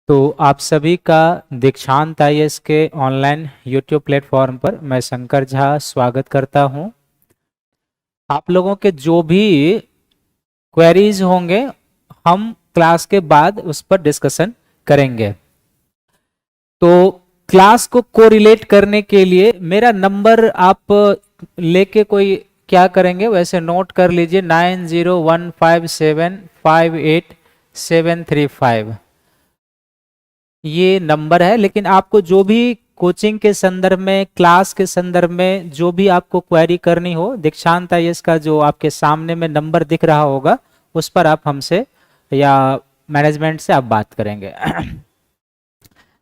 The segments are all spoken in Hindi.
तो आप सभी का दीक्षांत आईएएस के ऑनलाइन यूट्यूब प्लेटफॉर्म पर मैं शंकर झा स्वागत करता हूं। आप लोगों के जो भी क्वेरीज होंगे हम क्लास के बाद उस पर डिस्कशन करेंगे। तो क्लास को कोरिलेट करने के लिए मेरा नंबर आप लेके कोई क्या करेंगे वैसे नोट कर लीजिए 9015758735 ये नंबर है। लेकिन आपको जो भी कोचिंग के संदर्भ में क्लास के संदर्भ में जो भी आपको क्वेरी करनी हो दीक्षांत आईएएस का जो आपके सामने में नंबर दिख रहा होगा उस पर आप हमसे या मैनेजमेंट से आप बात करेंगे।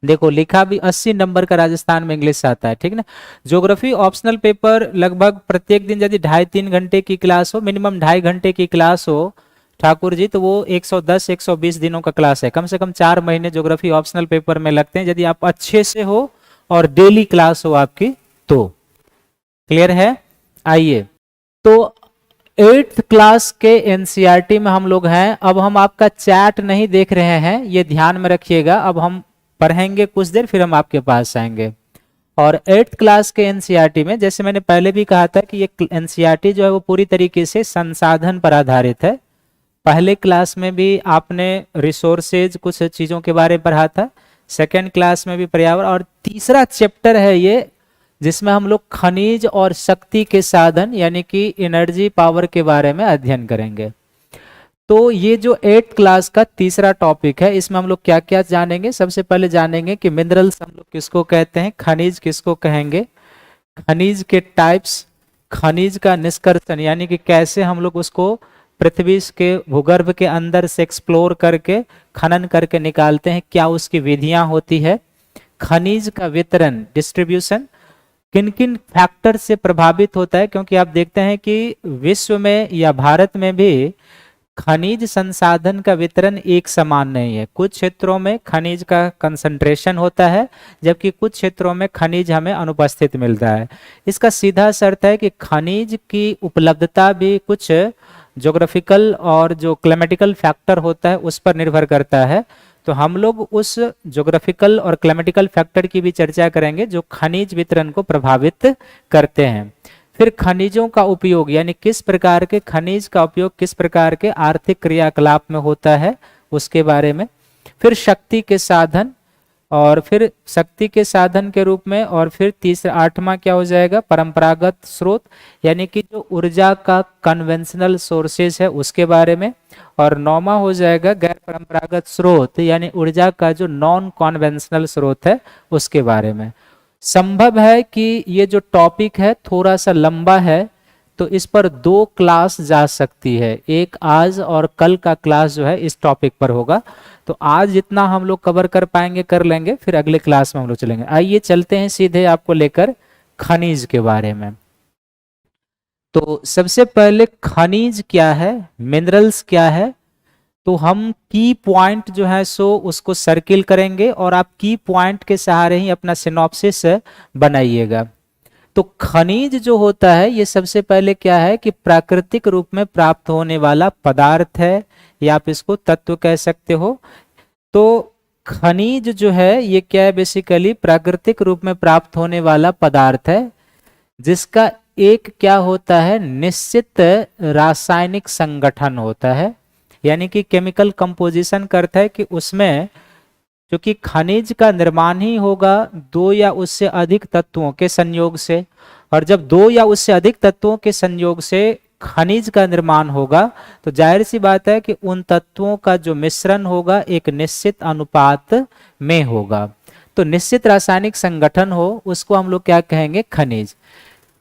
देखो लिखा भी 80 नंबर का राजस्थान में इंग्लिश आता है, ठीक ना। ज्योग्राफी ऑप्शनल पेपर लगभग प्रत्येक दिन यदि 2.5-3 घंटे की क्लास हो, मिनिमम 2.5 घंटे की क्लास हो ठाकुर जी, तो वो 110-120 दिनों का क्लास है। कम से कम 4 महीने ज्योग्राफी ऑप्शनल पेपर में लगते हैं यदि आप अच्छे से हो और डेली क्लास हो आपकी तो। क्लियर है? आइए, तो 8th क्लास के एनसीईआरटी में हम लोग हैं। अब हम आपका चैट नहीं देख रहे हैं, ये ध्यान में रखिएगा। अब हम पढ़ेंगे कुछ देर फिर हम आपके पास आएंगे। और 8th क्लास के एनसीईआरटी में जैसे मैंने पहले भी कहा था कि ये एनसीईआरटी जो है वो पूरी तरीके से संसाधन पर आधारित है। पहले क्लास में भी आपने रिसोर्सेज कुछ चीज़ों के बारे में पढ़ा था, सेकेंड क्लास में भी पर्यावरण, और तीसरा चैप्टर है ये जिसमें हम लोग खनिज और शक्ति के साधन यानी कि एनर्जी पावर के बारे में अध्ययन करेंगे। तो ये जो 8th क्लास का तीसरा टॉपिक है इसमें हम लोग क्या क्या जानेंगे। सबसे पहले जानेंगे कि मिनरल्स हम लोग किसको कहते हैं, खनिज किसको कहेंगे, खनिज के टाइप्स, खनिज का निष्कर्षण यानी कि कैसे हम लोग उसको पृथ्वी के भूगर्भ के अंदर से एक्सप्लोर करके खनन करके निकालते हैं, क्या उसकी विधियां होती है, खनिज का वितरण डिस्ट्रीब्यूशन किन किन फैक्टर से प्रभावित होता है। क्योंकि आप देखते हैं कि विश्व में या भारत में भी खनिज संसाधन का वितरण एक समान नहीं है। कुछ क्षेत्रों में खनिज का कंसंट्रेशन होता है जबकि कुछ क्षेत्रों में खनिज हमें अनुपस्थित मिलता है। इसका सीधा सा अर्थ है कि खनिज की उपलब्धता भी कुछ ज्योग्राफिकल और जो क्लाइमेटिकल फैक्टर होता है उस पर निर्भर करता है। तो हम लोग उस ज्योग्राफिकल और क्लाइमेटिकल फैक्टर की भी चर्चा करेंगे जो खनिज वितरण को प्रभावित करते हैं। फिर खनिजों का उपयोग यानी किस प्रकार के खनिज का उपयोग किस प्रकार के आर्थिक क्रियाकलाप में होता है उसके बारे में। फिर शक्ति के साधन, और फिर शक्ति के साधन के रूप में, और फिर तीसरा 8वां क्या हो जाएगा, परंपरागत स्रोत यानी कि जो ऊर्जा का कन्वेंशनल सोर्सेज है उसके बारे में, और 9वां हो जाएगा गैर परंपरागत स्रोत यानी ऊर्जा का जो नॉन कन्वेंशनल स्रोत है उसके बारे में। संभव है कि ये जो टॉपिक है थोड़ा सा लंबा है तो इस पर 2 क्लास जा सकती है, एक आज और कल का क्लास जो है इस टॉपिक पर होगा। तो आज जितना हम लोग कवर कर पाएंगे कर लेंगे, फिर अगले क्लास में हम लोग चलेंगे। आइए चलते हैं सीधे आपको लेकर खनिज के बारे में। तो सबसे पहले खनिज क्या है, मिनरल्स क्या है, तो हम की पॉइंट जो है सो उसको सर्किल करेंगे और आप की पॉइंट के सहारे ही अपना सिनॉप्सिस बनाइएगा। तो खनिज जो होता है ये सबसे पहले क्या है कि प्राकृतिक रूप में प्राप्त होने वाला पदार्थ है या आप इसको तत्व कह सकते हो। तो खनिज जो है ये क्या है, बेसिकली प्राकृतिक रूप में प्राप्त होने वाला पदार्थ है जिसका एक क्या होता है, निश्चित रासायनिक संगठन होता है यानी कि केमिकल कंपोजिशन करता है कि उसमें क्योंकि खनिज का निर्माण ही होगा 2 या उससे अधिक तत्वों के संयोग से, और जब 2 या उससे अधिक तत्वों के संयोग से खनिज का निर्माण होगा तो जाहिर सी बात है कि उन तत्वों का जो मिश्रण होगा एक निश्चित अनुपात में होगा। तो निश्चित रासायनिक संगठन हो उसको हम लोग क्या कहेंगे, खनिज।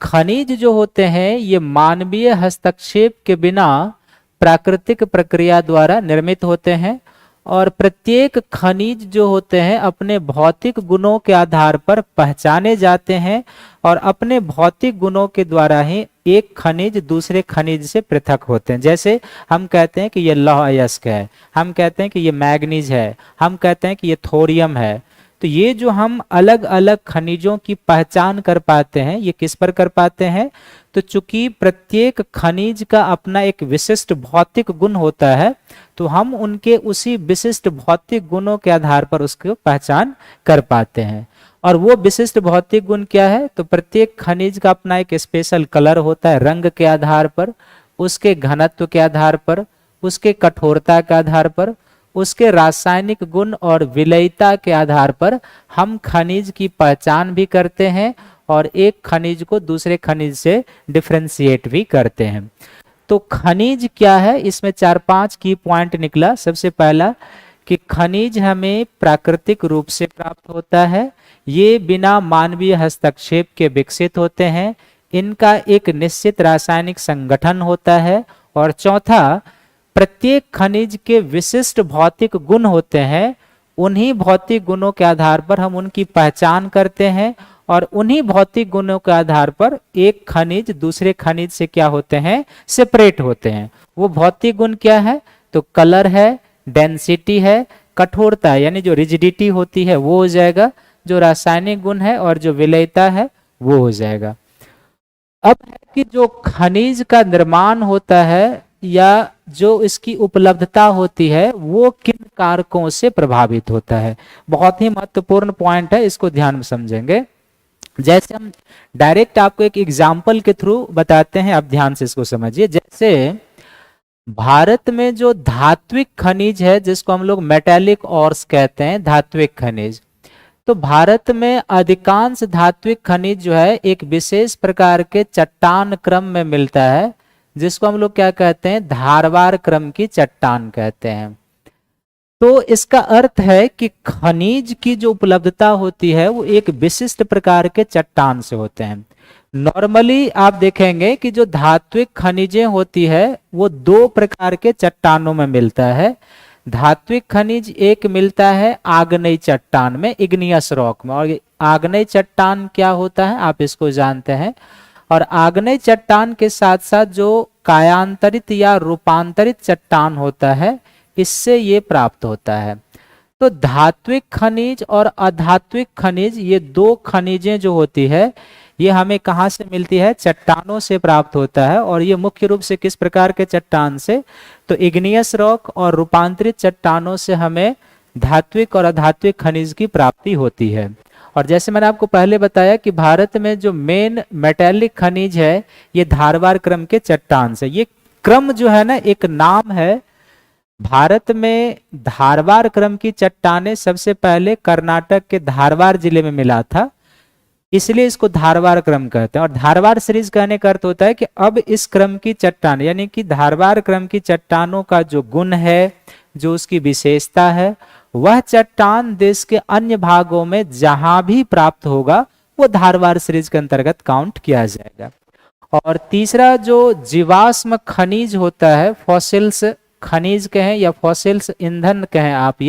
खनिज जो होते हैं ये मानवीय हस्तक्षेप के बिना प्राकृतिक प्रक्रिया द्वारा निर्मित होते हैं, और प्रत्येक खनिज जो होते हैं अपने भौतिक गुणों के आधार पर पहचाने जाते हैं, और अपने भौतिक गुणों के द्वारा ही एक खनिज दूसरे खनिज से पृथक होते हैं। जैसे हम कहते हैं कि ये लौह अयस्क है, हम कहते हैं कि ये मैग्नीज है, हम कहते हैं कि ये थोरियम है। तो ये जो हम अलग अलग खनिजों की पहचान कर पाते हैं ये किस पर कर पाते हैं, तो चूंकि प्रत्येक खनिज का अपना एक विशिष्ट भौतिक गुण होता है, तो हम उनके उसी विशिष्ट भौतिक गुणों के आधार पर उसको पहचान कर पाते हैं। और वो विशिष्ट भौतिक गुण क्या है? तो प्रत्येक खनिज का अपना एक स्पेशल कलर होता है, रंग के आधार पर, उसके घनत्व के आधार पर, उसके कठोरता के आधार पर, उसके रासायनिक गुण और विलयिता के आधार पर हम खनिज की पहचान भी करते हैं और एक खनिज को दूसरे खनिज से डिफरेंशिएट भी करते हैं। तो खनिज क्या है, इसमें 4-5 की पॉइंट निकला। सबसे पहला कि खनिज हमें प्राकृतिक रूप से प्राप्त होता है, ये बिना मानवीय हस्तक्षेप के विकसित होते हैं, इनका एक निश्चित रासायनिक संगठन होता है। और चौथा, प्रत्येक खनिज के विशिष्ट भौतिक गुण होते हैं, उन्हीं भौतिक गुणों के आधार पर हम उनकी पहचान करते हैं और उन्हीं भौतिक गुणों के आधार पर एक खनिज दूसरे खनिज से क्या होते हैं? सेपरेट होते हैं। वो भौतिक गुण क्या है? तो कलर है, डेंसिटी है, कठोरता यानी जो रिजिडिटी होती है वो हो जाएगा, जो रासायनिक गुण है और जो विलयिता है वो हो जाएगा। अब है कि जो खनिज का निर्माण होता है या जो इसकी उपलब्धता होती है वो किन कारकों से प्रभावित होता है। बहुत ही महत्वपूर्ण पॉइंट है, इसको ध्यान में समझेंगे। जैसे हम डायरेक्ट आपको एक एग्जाम्पल के थ्रू बताते हैं, आप ध्यान से इसको समझिए। जैसे भारत में जो धात्विक खनिज है जिसको हम लोग मेटेलिक ऑर्स कहते हैं, धात्विक खनिज, तो भारत में अधिकांश धात्विक खनिज जो है एक विशेष प्रकार के चट्टान क्रम में मिलता है, जिसको हम लोग क्या कहते हैं? धारवार क्रम की चट्टान कहते हैं। तो इसका अर्थ है कि खनिज की जो उपलब्धता होती है वो एक विशिष्ट प्रकार के चट्टान से होते हैं। नॉर्मली आप देखेंगे कि जो धात्विक खनिजें होती है वो 2 प्रकार के चट्टानों में मिलता है। धात्विक खनिज एक मिलता है आग्नेय चट्टान में, इग्नियस रॉक में, और आग्नेय चट्टान क्या होता है आप इसको जानते हैं। और आग्नेय चट्टान के साथ साथ जो कायांतरित या रूपांतरित चट्टान होता है, इससे ये प्राप्त होता है। तो धात्विक खनिज और अधात्विक खनिज, ये 2 खनिजें जो होती है ये हमें कहाँ से मिलती है? चट्टानों से प्राप्त होता है। और ये मुख्य रूप से किस प्रकार के चट्टान से? तो इग्नियस रॉक और रूपांतरित चट्टानों से हमें धात्विक और अधात्विक खनिज की प्राप्ति होती है। और जैसे मैंने आपको पहले बताया कि भारत में जो मेन मेटेलिक खनिज है ये धारवार क्रम के चट्टान से, ये क्रम जो है ना एक नाम है। भारत में धारवार क्रम की चट्टानें सबसे पहले कर्नाटक के धारवार जिले में मिला था, इसलिए इसको धारवार क्रम कहते हैं। और धारवार सीरीज कहने का अर्थ होता है कि अब इस क्रम की चट्टान यानी कि धारवार क्रम की चट्टानों का जो गुण है, जो उसकी विशेषता है, वह चट्टान देश के अन्य भागों में जहां भी प्राप्त होगा वो धारवार सीरीज के अंतर्गत काउंट किया जाएगा। और तीसरा जो जीवाश्म खनिज होता है, फॉसिल्स खनिज कहें या फॉसिल्स ईंधन कहें आप,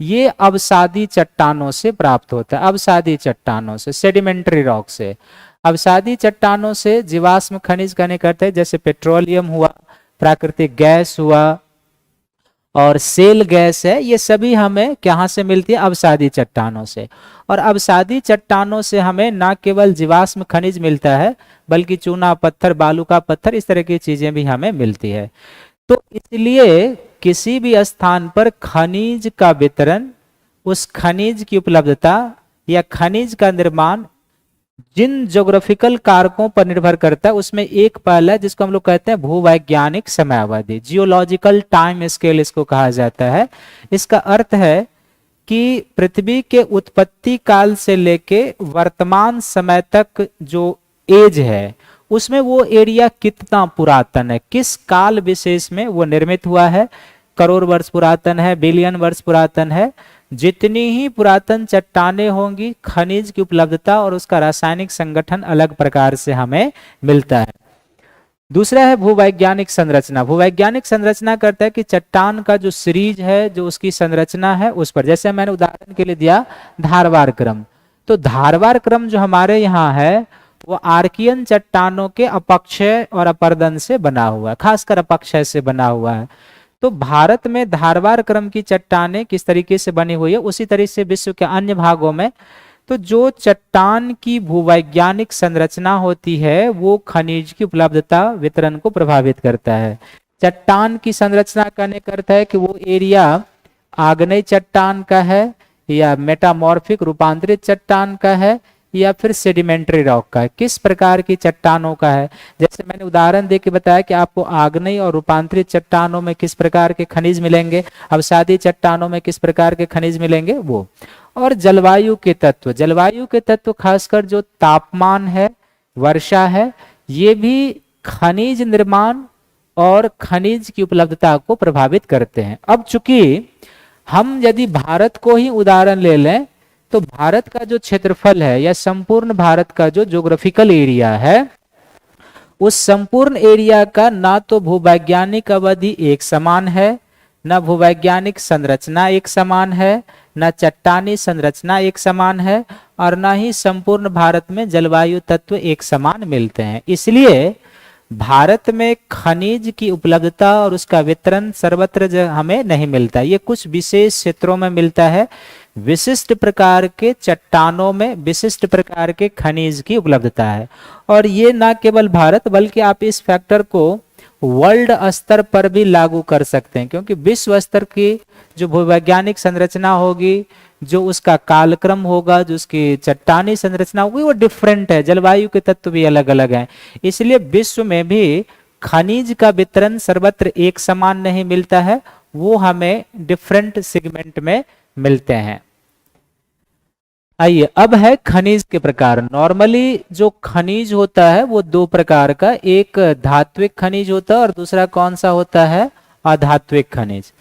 ये अवसादी चट्टानों से प्राप्त होता है। अवसादी चट्टानों से, सेडिमेंट्री रॉक से, अवसादी चट्टानों से जीवाश्म खनिज कहने करते हैं। जैसे पेट्रोलियम हुआ, प्राकृतिक गैस हुआ और सेल गैस है, ये सभी हमें कहाँ से मिलती है? अवसादी चट्टानों से। और अवसादी चट्टानों से हमें न केवल जीवाश्म खनिज मिलता है बल्कि चूना पत्थर, बालू का पत्थर, इस तरह की चीजें भी हमें मिलती है। तो इसलिए किसी भी स्थान पर खनिज का वितरण, उस खनिज की उपलब्धता या खनिज का निर्माण जिन ज्योग्राफिकल कारकों पर निर्भर करता है उसमें एक पहला है जिसको हम लोग कहते हैं भूवैज्ञानिक समयावधि, जियोलॉजिकल टाइम स्केल इसको कहा जाता है। इसका अर्थ है कि पृथ्वी के उत्पत्ति काल से लेके वर्तमान समय तक जो एज है उसमें वो एरिया कितना पुरातन है, किस काल विशेष में वो निर्मित हुआ है। करोड़ वर्ष पुरातन है, बिलियन वर्ष पुरातन है। जितनी ही पुरातन चट्टानें होंगी, खनिज की उपलब्धता और उसका रासायनिक संगठन अलग प्रकार से हमें मिलता है। दूसरा है भूवैज्ञानिक संरचना। भूवैज्ञानिक संरचना करता है कि चट्टान का जो सीरीज है, जो उसकी संरचना है उस पर, जैसे मैंने उदाहरण के लिए दिया धारवार क्रम, तो धारवार क्रम जो हमारे यहाँ है वो आर्कियन चट्टानों के अपक्षय और अपर्दन से बना हुआ है, खासकर अपक्षय से बना हुआ है। तो भारत में धारवार क्रम की चट्टानें किस तरीके से बनी हुई है, उसी तरीके से विश्व के अन्य भागों में तो जो चट्टान की भूवैज्ञानिक संरचना होती है वो खनिज की उपलब्धता वितरण को प्रभावित करता है। चट्टान की संरचना कहने का अर्थ है कि वो एरिया आग्नेय चट्टान का है या मेटामॉर्फिक रूपांतरित चट्टान का है या फिर सेडिमेंट्री रॉक का है, किस प्रकार की चट्टानों का है। जैसे मैंने उदाहरण दे के बताया कि आपको आग्नेय और रूपांतरित चट्टानों में किस प्रकार के खनिज मिलेंगे, अवसादी चट्टानों में किस प्रकार के खनिज मिलेंगे वो। और जलवायु के तत्व, जलवायु के तत्व खासकर जो तापमान है, वर्षा है, ये भी खनिज निर्माण और खनिज की उपलब्धता को प्रभावित करते हैं। अब चूंकि हम यदि भारत को ही उदाहरण ले लें तो भारत का जो क्षेत्रफल है या संपूर्ण भारत का जो ज्योग्राफिकल एरिया है, उस संपूर्ण एरिया का ना तो भूवैज्ञानिक अवधि एक समान है, ना भूवैज्ञानिक संरचना एक समान है, ना चट्टानी संरचना एक समान है, और ना ही संपूर्ण भारत में जलवायु तत्व एक समान मिलते हैं। इसलिए भारत में खनिज की उपलब्धता और उसका वितरण सर्वत्र हमें नहीं मिलता, ये कुछ विशेष क्षेत्रों में मिलता है। विशिष्ट प्रकार के चट्टानों में विशिष्ट प्रकार के खनिज की उपलब्धता है। और ये ना केवल भारत बल्कि आप इस फैक्टर को वर्ल्ड स्तर पर भी लागू कर सकते हैं, क्योंकि विश्व स्तर की जो भूवैज्ञानिक संरचना होगी, जो उसका कालक्रम होगा, जो उसकी चट्टानी संरचना होगी वो डिफरेंट है, जलवायु के तत्व भी अलग अलग हैं। इसलिए विश्व में भी खनिज का वितरण सर्वत्र एक समान नहीं मिलता है, वो हमें डिफरेंट सेगमेंट में मिलते हैं। आइए अब है खनिज के प्रकार। नॉर्मली जो खनिज होता है वो दो प्रकार का, एक धात्विक खनिज होता है और दूसरा कौन सा होता है, अधात्विक खनिज।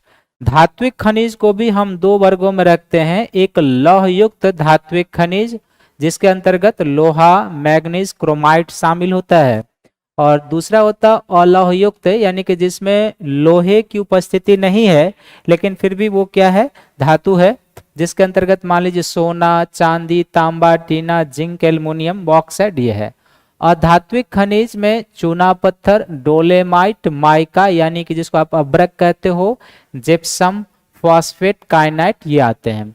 धात्विक खनिज को भी हम दो वर्गों में रखते हैं, एक लौह युक्त धात्विक खनिज जिसके अंतर्गत लोहा, मैग्नीज, क्रोमाइट शामिल होता है, और दूसरा होता अलौह युक्त यानी कि जिसमें लोहे की उपस्थिति नहीं है लेकिन फिर भी वो क्या है, धातु है, जिसके अंतर्गत मान लीजिए सोना, चांदी, तांबा, टीना, जिंक, एल्युमिनियम, बॉक्साइट ये है। अधात्विक खनिज में चूना पत्थर, डोलेमाइट, माइका यानी कि जिसको आप अब्रक कहते हो, जिप्सम, फॉस्फेट, काइनाइट ये आते हैं।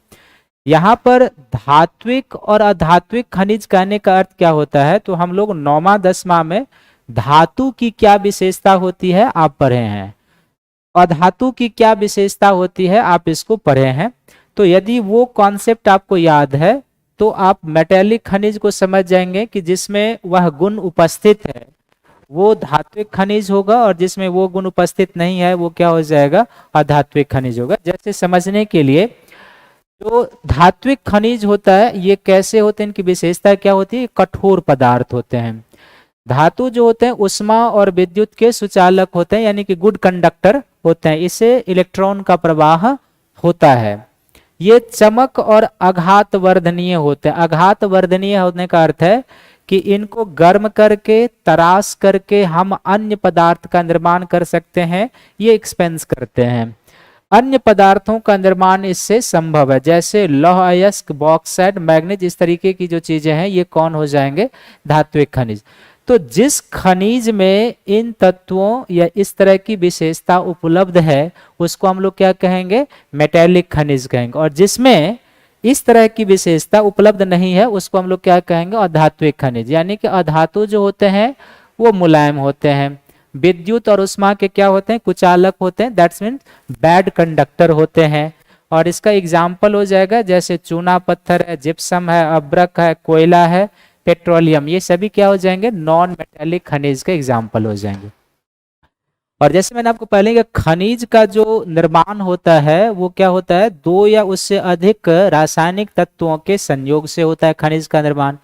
यहाँ पर धात्विक और अधात्विक खनिज कहने का अर्थ क्या होता है, तो हम लोग 9वां 10वां में धातु की क्या विशेषता होती है आप पढ़े हैं, अधातु की क्या विशेषता होती है आप इसको पढ़े हैं। तो यदि वो कॉन्सेप्ट आपको याद है तो आप मेटेलिक खनिज को समझ जाएंगे कि जिसमें वह गुण उपस्थित है वो धात्विक खनिज होगा, और जिसमें वो गुण उपस्थित नहीं है वो क्या हो जाएगा, अधात्विक खनिज होगा। जैसे समझने के लिए जो धात्विक खनिज होता है ये कैसे होते हैं, इनकी विशेषता क्या होती है, कठोर पदार्थ होते हैं। धातु जो होते हैं उष्मा और विद्युत के सुचालक होते हैं यानी कि गुड कंडक्टर होते हैं, इससे इलेक्ट्रॉन का प्रवाह होता है। ये चमक और आघात वर्धनीय होते हैं। आघात वर्धनीय होने का अर्थ है कि इनको गर्म करके, तराश करके हम अन्य पदार्थ का निर्माण कर सकते हैं, ये एक्सपेंस करते हैं। अन्य पदार्थों का निर्माण इससे संभव है, जैसे लौह अयस्क, बॉक्साइट, मैग्नीज, इस तरीके की जो चीजें हैं ये कौन हो जाएंगे, धात्विक खनिज। तो जिस खनिज में इन तत्वों या इस तरह की विशेषता उपलब्ध है उसको हम लोग क्या कहेंगे, मेटेलिक खनिज कहेंगे, और जिसमें इस तरह की विशेषता उपलब्ध नहीं है उसको हम लोग क्या कहेंगे, अधात्विक खनिज। यानी कि अधातु जो होते हैं वो मुलायम होते हैं, विद्युत और उष्मा के क्या होते हैं, कुचालक होते हैं, दैट्स मीन बैड कंडक्टर होते हैं। और इसका एग्जाम्पल हो जाएगा जैसे चूना पत्थर है, जिप्सम है, अब्रक है, कोयला है, पेट्रोलियम, ये सभी क्या हो जाएंगे, नॉन मेटेलिक खनिज के एग्जाम्पल हो जाएंगे। और जैसे मैंने आपको पहले कहा, खनिज का जो निर्माण होता है वो क्या होता है, दो या उससे अधिक रासायनिक तत्वों के संयोग से होता है खनिज का निर्माण।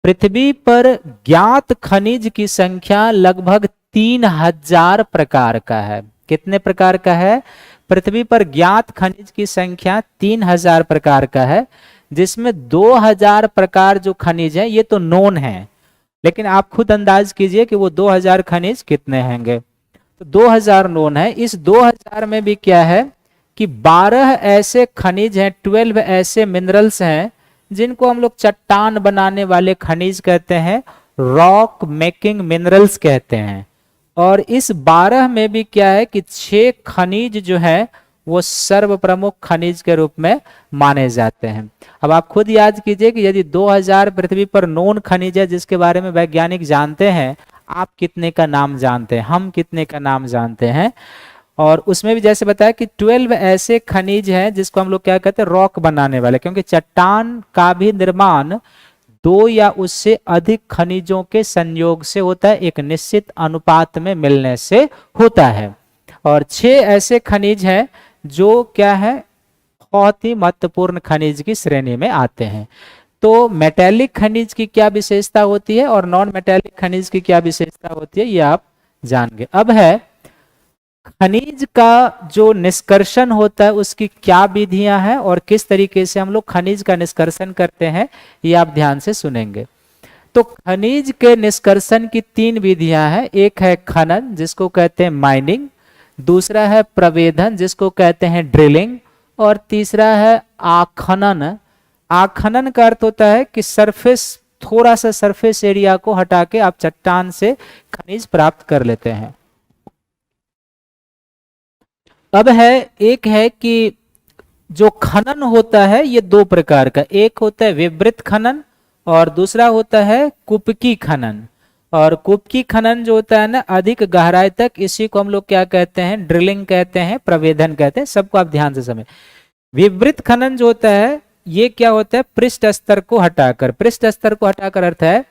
पृथ्वी पर ज्ञात खनिज की संख्या लगभग 3000 प्रकार का है। कितने प्रकार का है, पृथ्वी पर ज्ञात खनिज की संख्या 3000 प्रकार का है, जिसमें 2000 प्रकार जो खनिज है ये तो नोन है, लेकिन आप खुद अंदाज कीजिए कि वो 2000 खनिज कितने होंगे। तो 2000 नोन है, इस 2000 में भी क्या है कि 12 ऐसे खनिज हैं, 12 ऐसे मिनरल्स हैं जिनको हम लोग चट्टान बनाने वाले खनिज कहते हैं, रॉक मेकिंग मिनरल्स कहते हैं। और इस 12 में भी क्या है कि 6 खनिज जो है वो सर्व प्रमुख खनिज के रूप में माने जाते हैं। अब आप खुद याद कीजिए कि यदि 2000 पृथ्वी पर नोन खनिज है जिसके बारे में वैज्ञानिक जानते हैं, आप कितने का नाम जानते हैं, हम कितने का नाम जानते हैं। और उसमें भी जैसे बताया कि 12 ऐसे खनिज हैं जिसको हम लोग क्या कहते हैं, रॉक बनाने वाले, क्योंकि चट्टान का भी निर्माण 2 या उससे अधिक खनिजों के संयोग से होता है, एक निश्चित अनुपात में मिलने से होता है। और 6 ऐसे खनिज हैं जो क्या है, बहुत ही महत्वपूर्ण खनिज की श्रेणी में आते हैं। तो मेटेलिक खनिज की क्या विशेषता होती है और नॉन मेटेलिक खनिज की क्या विशेषता होती है, ये आप जान गए। अब है खनिज का जो निष्कर्षण होता है उसकी क्या विधियां हैं और किस तरीके से हम लोग खनिज का निष्कर्षण करते हैं, ये आप ध्यान से सुनेंगे। तो खनिज के निष्कर्षण की 3 विधियां हैं। एक है खनन जिसको कहते हैं माइनिंग, दूसरा है प्रवेधन जिसको कहते हैं ड्रिलिंग, और तीसरा है आखनन। आखनन का अर्थ होता है कि सरफेस, थोड़ा सा सरफेस एरिया को हटा के आप चट्टान से खनिज प्राप्त कर लेते हैं। अब है, एक है कि जो खनन होता है ये 2 प्रकार का, एक होता है विवृत खनन और दूसरा होता है कुपकी खनन। और कुपकी खनन जो होता है ना, अधिक गहराई तक, इसी को हम लोग क्या कहते हैं, ड्रिलिंग कहते हैं, प्रवेधन कहते हैं। सबको आप ध्यान से समझ। विवृत खनन जो होता है ये क्या होता है, पृष्ठ स्तर को हटाकर, पृष्ठ स्तर को हटाकर अर्थ है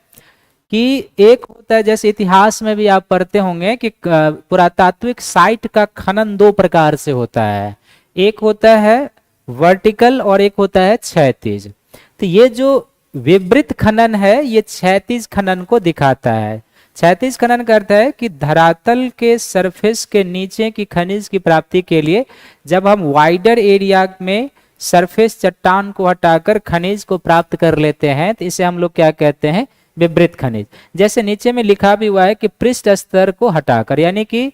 कि एक होता है, जैसे इतिहास में भी आप पढ़ते होंगे कि पुरातात्विक साइट का खनन 2 प्रकार से होता है, एक होता है वर्टिकल और एक होता है क्षैतिज। तो ये जो विवृत खनन है ये क्षैतिज खनन को दिखाता है। क्षैतिज खनन का अर्थ है कि धरातल के सरफेस के नीचे की खनिज की प्राप्ति के लिए जब हम वाइडर एरिया में सरफेस चट्टान को हटाकर खनिज को प्राप्त कर लेते हैं तो इसे हम लोग क्या कहते हैं, विवृत खनिज। जैसे नीचे में लिखा भी हुआ है कि पृष्ठ स्तर को हटाकर, यानी कि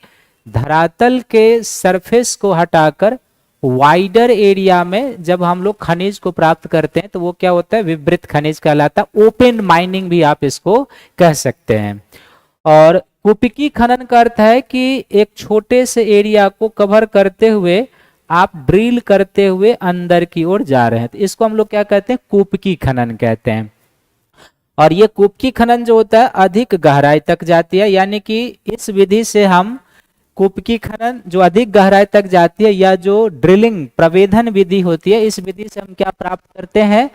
धरातल के सरफेस को हटाकर वाइडर एरिया में जब हम लोग खनिज को प्राप्त करते हैं तो वो क्या होता है, विवृत खनिज कहलाता है। ओपन माइनिंग भी आप इसको कह सकते हैं। और कुपिकी खनन का अर्थ है कि एक छोटे से एरिया को कवर करते हुए आप ड्रिल करते हुए अंदर की ओर जा रहे हैं, तो इसको हम लोग क्या कहते हैं, कुपिकी खनन कहते हैं। और ये कुपिकी खनन जो होता है अधिक गहराई तक जाती है, यानी कि इस विधि से हम कुपिकी खनन जो अधिक गहराई तक जाती है, या जो ड्रिलिंग प्रवेधन विधि होती है, इस विधि से हम क्या प्राप्त करते हैं,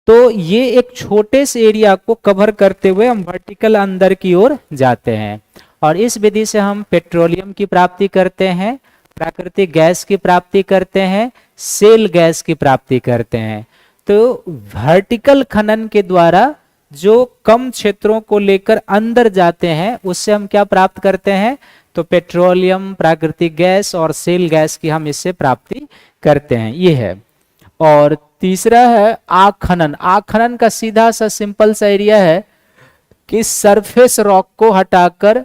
तो ये एक छोटे से एरिया को कवर करते हुए हम वर्टिकल अंदर की ओर जाते हैं। और इस विधि से हम पेट्रोलियम की प्राप्ति करते हैं, प्राकृतिक गैस की प्राप्ति करते हैं, सेल गैस की प्राप्ति करते हैं। तो वर्टिकल खनन के द्वारा जो कम क्षेत्रों को लेकर अंदर जाते हैं उससे हम क्या प्राप्त करते हैं, तो पेट्रोलियम, प्राकृतिक गैस और सेल गैस की हम इससे प्राप्ति करते हैं, ये है। और तीसरा है आग खनन। आग खनन का सीधा सा सिंपल सा एरिया है कि सरफेस रॉक को हटाकर,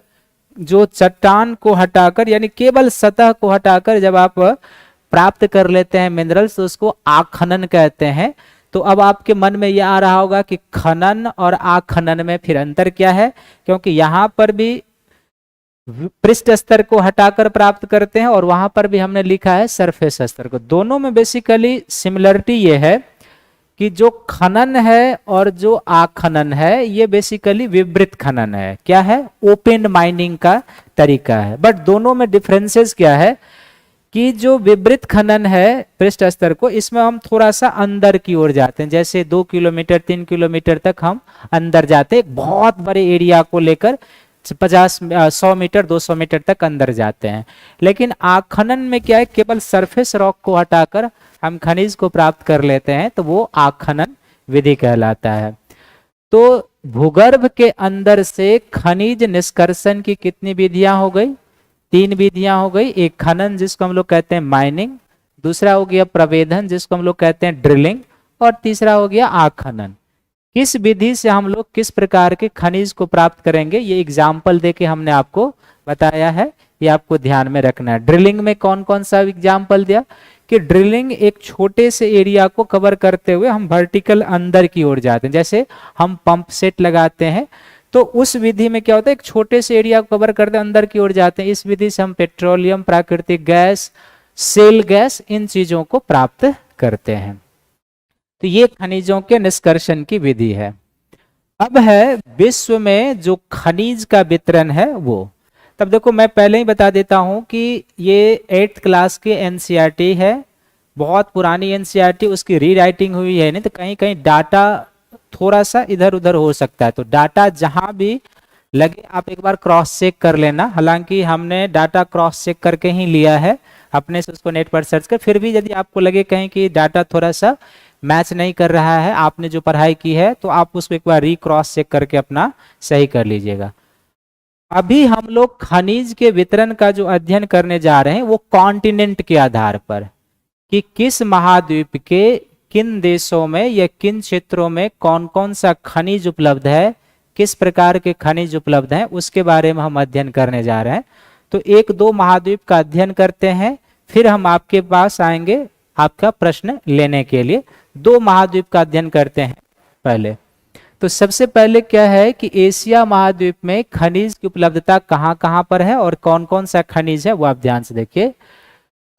जो चट्टान को हटाकर, यानी केवल सतह को हटाकर जब आप प्राप्त कर लेते हैं मिनरल्स तो उसको आग खनन कहते हैं। तो अब आपके मन में यह आ रहा होगा कि खनन और आग खनन में फिर अंतर क्या है, क्योंकि यहां पर भी पृष्ठ स्तर को हटाकर प्राप्त करते हैं और वहां पर भी हमने लिखा है सरफेस स्तर को। दोनों में बेसिकली सिमिलरिटी ये है कि जो खनन है और जो आग खनन है ये बेसिकली विवृत खनन है, क्या है, ओपन माइनिंग का तरीका है। बट दोनों में डिफरेंसेस क्या है कि जो विवृत खनन है पृष्ठ स्तर को, इसमें हम थोड़ा सा अंदर की ओर जाते हैं, जैसे 2 किलोमीटर 3 किलोमीटर तक हम अंदर जाते हैं, बहुत बड़े एरिया को लेकर 100 मीटर 200 मीटर तक अंदर जाते हैं। लेकिन आग खनन में क्या है, केवल सरफेस रॉक को हटाकर हम खनिज को प्राप्त कर लेते हैं, तो वो आग खनन विधि कहलाता है। तो भूगर्भ के अंदर से खनिज निष्कर्षण की कितनी विधियां हो गई, 3 विधियां हो गई। एक खनन जिसको हम लोग कहते हैं माइनिंग, दूसरा हो गया प्रवेधन जिसको हम लोग कहते हैं ड्रिलिंग, और तीसरा हो गया आग खनन। किस विधि से हम लोग किस प्रकार के खनिज को प्राप्त करेंगे ये एग्जाम्पल देके हमने आपको बताया है, ये आपको ध्यान में रखना है। ड्रिलिंग में कौन कौन सा एग्जाम्पल दिया कि ड्रिलिंग एक छोटे से एरिया को कवर करते हुए हम वर्टिकल अंदर की ओर जाते हैं, जैसे हम पंप सेट लगाते हैं तो उस विधि में क्या होता है, एक छोटे से एरिया को कवर करते अंदर की ओर जाते हैं। इस विधि से हम पेट्रोलियम, प्राकृतिक गैस, सेल गैस, इन चीजों को प्राप्त करते हैं। तो ये खनिजों के निष्कर्षण की विधि है। अब है विश्व में जो खनिज का वितरण है वो। तब देखो मैं पहले ही बता देता हूं कि ये 8th क्लास की एनसीईआरटी है, बहुत पुरानी एनसीईआरटी, उसकी रीराइटिंग हुई है, नहीं तो कहीं कहीं डाटा थोड़ा सा इधर उधर हो सकता है। तो डाटा जहां भी लगे आप एक बार क्रॉस चेक कर लेना। हालांकि हमने डाटा क्रॉस चेक करके ही लिया है अपने से, उसको नेट पर सर्च कर, फिर भी यदि आपको लगे कहीं कि डाटा थोड़ा सा मैच नहीं कर रहा है आपने जो पढ़ाई की है, तो आप उसको एक बार क्रॉस चेक करके अपना सही कर लीजिएगा। अभी हम लोग खनिज के वितरण का जो अध्ययन करने जा रहे हैं वो कॉन्टिनेंट के आधार पर, कि किस महाद्वीप के किन देशों में या किन क्षेत्रों में कौन कौन सा खनिज उपलब्ध है, किस प्रकार के खनिज उपलब्ध हैं, उसके बारे में हम अध्ययन करने जा रहे हैं। तो एक दो महाद्वीप का अध्ययन करते हैं, फिर हम आपके पास आएंगे आपका प्रश्न लेने के लिए। दो महाद्वीप का अध्ययन करते हैं पहले। तो सबसे पहले क्या है कि एशिया महाद्वीप में खनिज की उपलब्धता कहां कहां पर है और कौन कौन सा खनिज है वो आप ध्यान से देखिए।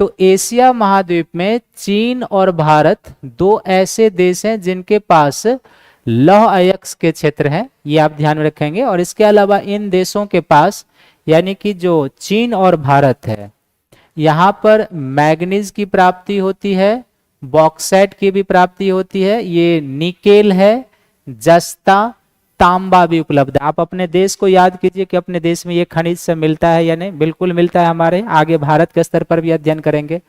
तो एशिया महाद्वीप में चीन और भारत दो ऐसे देश हैं जिनके पास लौह अयस्क के क्षेत्र हैं, ये आप ध्यान में रखेंगे। और इसके अलावा इन देशों के पास, यानी कि जो चीन और भारत है, यहाँ पर मैग्नीज की प्राप्ति होती है, बॉक्साइट की भी प्राप्ति होती है, ये निकेल है, जस्ता, तांबा भी उपलब्ध है। आप अपने देश को याद कीजिए कि अपने देश में ये खनिज से मिलता है या नहीं, बिल्कुल मिलता है हमारे। आगे भारत के स्तर पर भी अध्ययन करेंगे।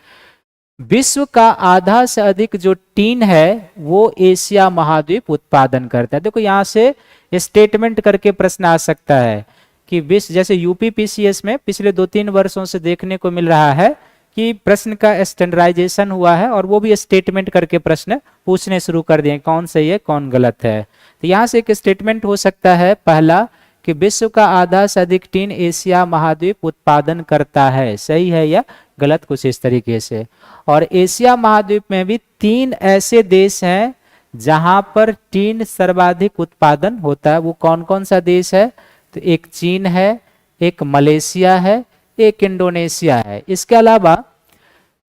विश्व का आधा से अधिक जो टीन है वो एशिया महाद्वीप उत्पादन करता है। देखो यहाँ से स्टेटमेंट करके प्रश्न आ सकता है कि विश्व, जैसे यूपीपीसीएस में पिछले 2-3 वर्षों से देखने को मिल रहा है कि प्रश्न का स्टैंडर्डाइजेशन हुआ है और वो भी स्टेटमेंट करके प्रश्न पूछने शुरू कर दिए, कौन सही है कौन गलत है। तो यहाँ से एक स्टेटमेंट हो सकता है पहला कि विश्व का आधा से अधिक टीन एशिया महाद्वीप उत्पादन करता है, सही है या गलत, कुछ इस तरीके से। और एशिया महाद्वीप में भी 3 ऐसे देश हैं जहां पर टीन सर्वाधिक उत्पादन होता है। वो कौन कौन सा देश है? तो एक चीन है, एक मलेशिया है, एक इंडोनेशिया है। इसके अलावा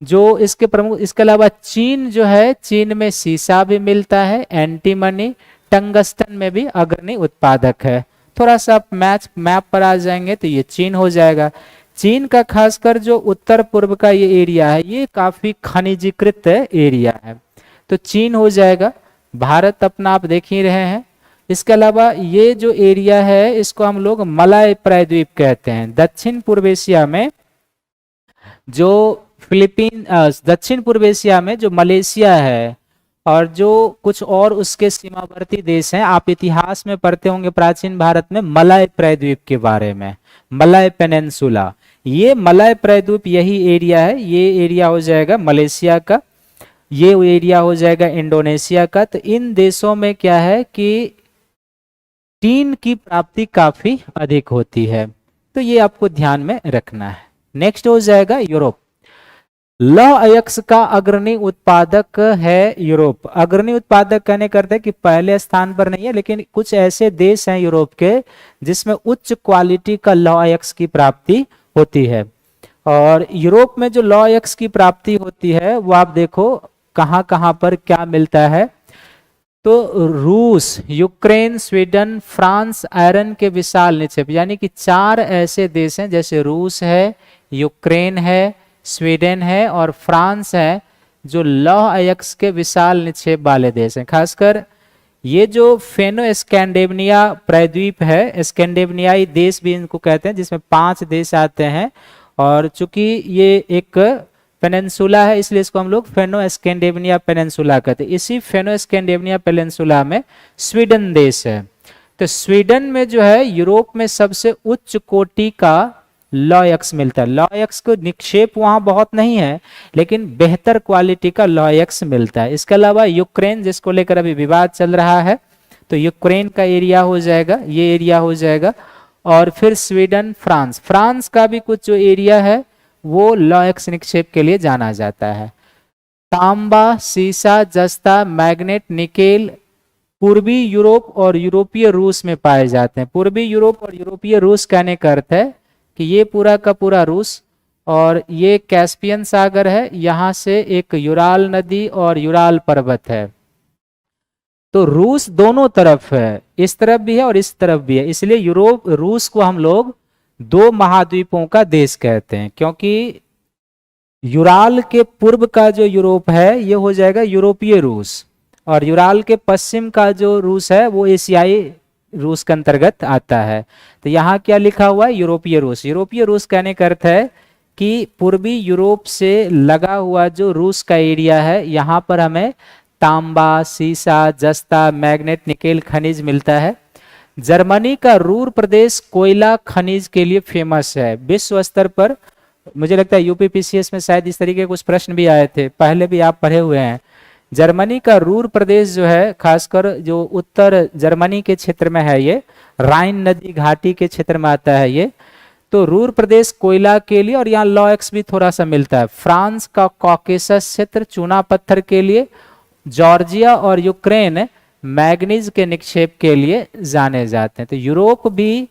जो इसके प्रमुख, इसके अलावा चीन जो है, चीन में सीसा भी मिलता है, एंटीमनी, टंगस्टन में भी अग्रणी उत्पादक है। थोड़ा सा मैप पर आ जाएंगे तो ये चीन हो जाएगा। चीन का खासकर जो उत्तर पूर्व का ये एरिया है ये काफी खनिजीकृत एरिया है, तो चीन हो जाएगा। भारत अपना आप देख ही रहे हैं। इसके अलावा ये जो एरिया है इसको हम लोग मलय प्रायद्वीप कहते हैं। दक्षिण पूर्व एशिया में जो दक्षिण पूर्व एशिया में जो मलेशिया है और जो कुछ और उसके सीमावर्ती देश हैं, आप इतिहास में पढ़ते होंगे प्राचीन भारत में मलय प्रायद्वीप के बारे में, मलय पेनिनसुला। ये मलय प्रायद्वीप यही एरिया है, ये एरिया हो जाएगा मलेशिया का, ये एरिया हो जाएगा इंडोनेशिया का। तो इन देशों में क्या है कि टीन की प्राप्ति काफी अधिक होती है, तो ये आपको ध्यान में रखना है। नेक्स्ट हो जाएगा यूरोप। लौह अयस्क का अग्रणी उत्पादक है यूरोप। अग्रणी उत्पादक कहने करते हैं कि पहले स्थान पर नहीं है, लेकिन कुछ ऐसे देश हैं यूरोप के जिसमें उच्च क्वालिटी का लौह अयस्क की प्राप्ति होती है। और यूरोप में जो लौह अयस्क की प्राप्ति होती है वो आप देखो कहां कहां पर क्या मिलता है। तो रूस, यूक्रेन, स्वीडन, फ्रांस आयरन के विशाल निक्षेप, यानी कि 4 ऐसे देश हैं जैसे रूस है, यूक्रेन है, स्वीडन है और फ्रांस है, जो लौह अयस्क के विशाल निक्षेप वाले देश हैं। खासकर ये जो फेनो स्कैंडेनेविया प्रायद्वीप है, स्कैंडेनेवियाई देश भी इनको कहते हैं, जिसमें 5 देश आते हैं। और चूंकि ये एक पेनिनसुला है इसलिए इसको हम लोग फेनो स्कैंडेनेविया पेनिनसुला कहते हैं। इसी फेनो स्कैंडेनेविया पेनिनसुला में स्वीडन देश है। तो स्वीडन में जो है यूरोप में सबसे उच्च कोटि का लौह अयस्क मिलता है। लौह अयस्क निक्षेप वहां बहुत नहीं है, लेकिन बेहतर क्वालिटी का लौह अयस्क मिलता है। इसके अलावा यूक्रेन, जिसको लेकर अभी विवाद चल रहा है, तो यूक्रेन का एरिया हो जाएगा, ये एरिया हो जाएगा। और फिर स्वीडन, फ्रांस, फ्रांस का भी कुछ जो एरिया है वो लौह अयस्क निक्षेप के लिए जाना जाता है। तांबा, सीसा, जस्ता, मैग्नेट, निकेल पूर्वी यूरोप और यूरोपीय रूस में पाए जाते हैं। पूर्वी यूरोप और यूरोपीय रूस कहने का अर्थ है कि ये पूरा का पूरा रूस और ये कैस्पियन सागर है, यहाँ से एक यूराल नदी और यूराल पर्वत है। तो रूस दोनों तरफ है, इस तरफ भी है और इस तरफ भी है, इसलिए यूरोप रूस को हम लोग दो महाद्वीपों का देश कहते हैं, क्योंकि यूराल के पूर्व का जो यूरोप है ये हो जाएगा यूरोपीय रूस, और यूराल के पश्चिम का जो रूस है वो एशियाई रूस के अंतर्गत आता है। तो यहाँ क्या लिखा हुआ है, यूरोपीय रूस। यूरोपीय रूस कहने का अर्थ है कि पूर्वी यूरोप से लगा हुआ जो रूस का एरिया है, यहाँ पर हमें तांबा, सीसा, जस्ता, मैग्नेट, निकेल खनिज मिलता है। जर्मनी का रूर प्रदेश कोयला खनिज के लिए फेमस है विश्व स्तर पर। मुझे लगता है यूपीपीसीएस में शायद इस तरीके के कुछ प्रश्न भी आए थे, पहले भी आप पढ़े हुए हैं। जर्मनी का रूर प्रदेश जो है, खासकर जो उत्तर जर्मनी के क्षेत्र में है, ये राइन नदी घाटी के क्षेत्र में आता है ये, तो रूर प्रदेश कोयला के लिए, और यहाँ लॉक्स भी थोड़ा सा मिलता है। फ्रांस का कॉकेसस क्षेत्र चूना पत्थर के लिए, जॉर्जिया और यूक्रेन मैग्नीज के निक्षेप के लिए जाने जाते हैं। तो यूरोप भी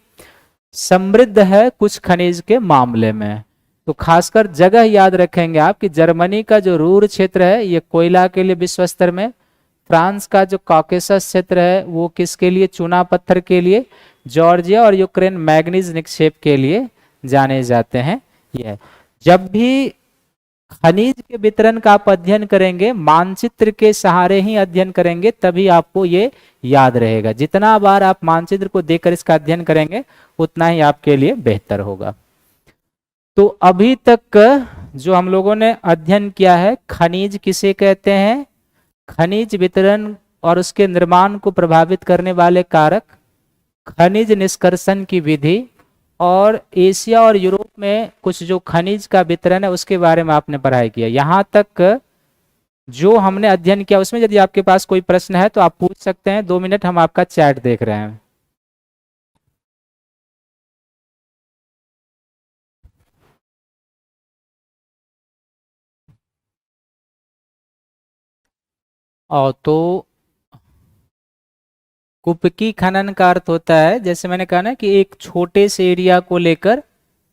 समृद्ध है कुछ खनिज के मामले में। तो खासकर जगह याद रखेंगे आप कि जर्मनी का जो रूर क्षेत्र है ये कोयला के लिए विश्व स्तर में, फ्रांस का जो कॉकेसस क्षेत्र है वो किसके लिए, चूना पत्थर के लिए, जॉर्जिया और यूक्रेन मैग्नीज निक्षेप के लिए जाने जाते हैं। यह जब भी खनिज के वितरण का आप अध्ययन करेंगे, मानचित्र के सहारे ही अध्ययन करेंगे, तभी आपको ये याद रहेगा। जितना बार आप मानचित्र को देखकर इसका अध्ययन करेंगे उतना ही आपके लिए बेहतर होगा। तो अभी तक जो हम लोगों ने अध्ययन किया है, खनिज किसे कहते हैं, खनिज वितरण और उसके निर्माण को प्रभावित करने वाले कारक, खनिज निष्कर्षण की विधि, और एशिया और यूरोप में कुछ जो खनिज का वितरण है उसके बारे में आपने पढ़ाई किया। यहाँ तक जो हमने अध्ययन किया उसमें यदि आपके पास कोई प्रश्न है तो आप पूछ सकते हैं। 2 मिनट हम आपका चैट देख रहे हैं। और तो कुपकी खनन का अर्थ होता है, जैसे मैंने कहा ना कि एक छोटे से एरिया को लेकर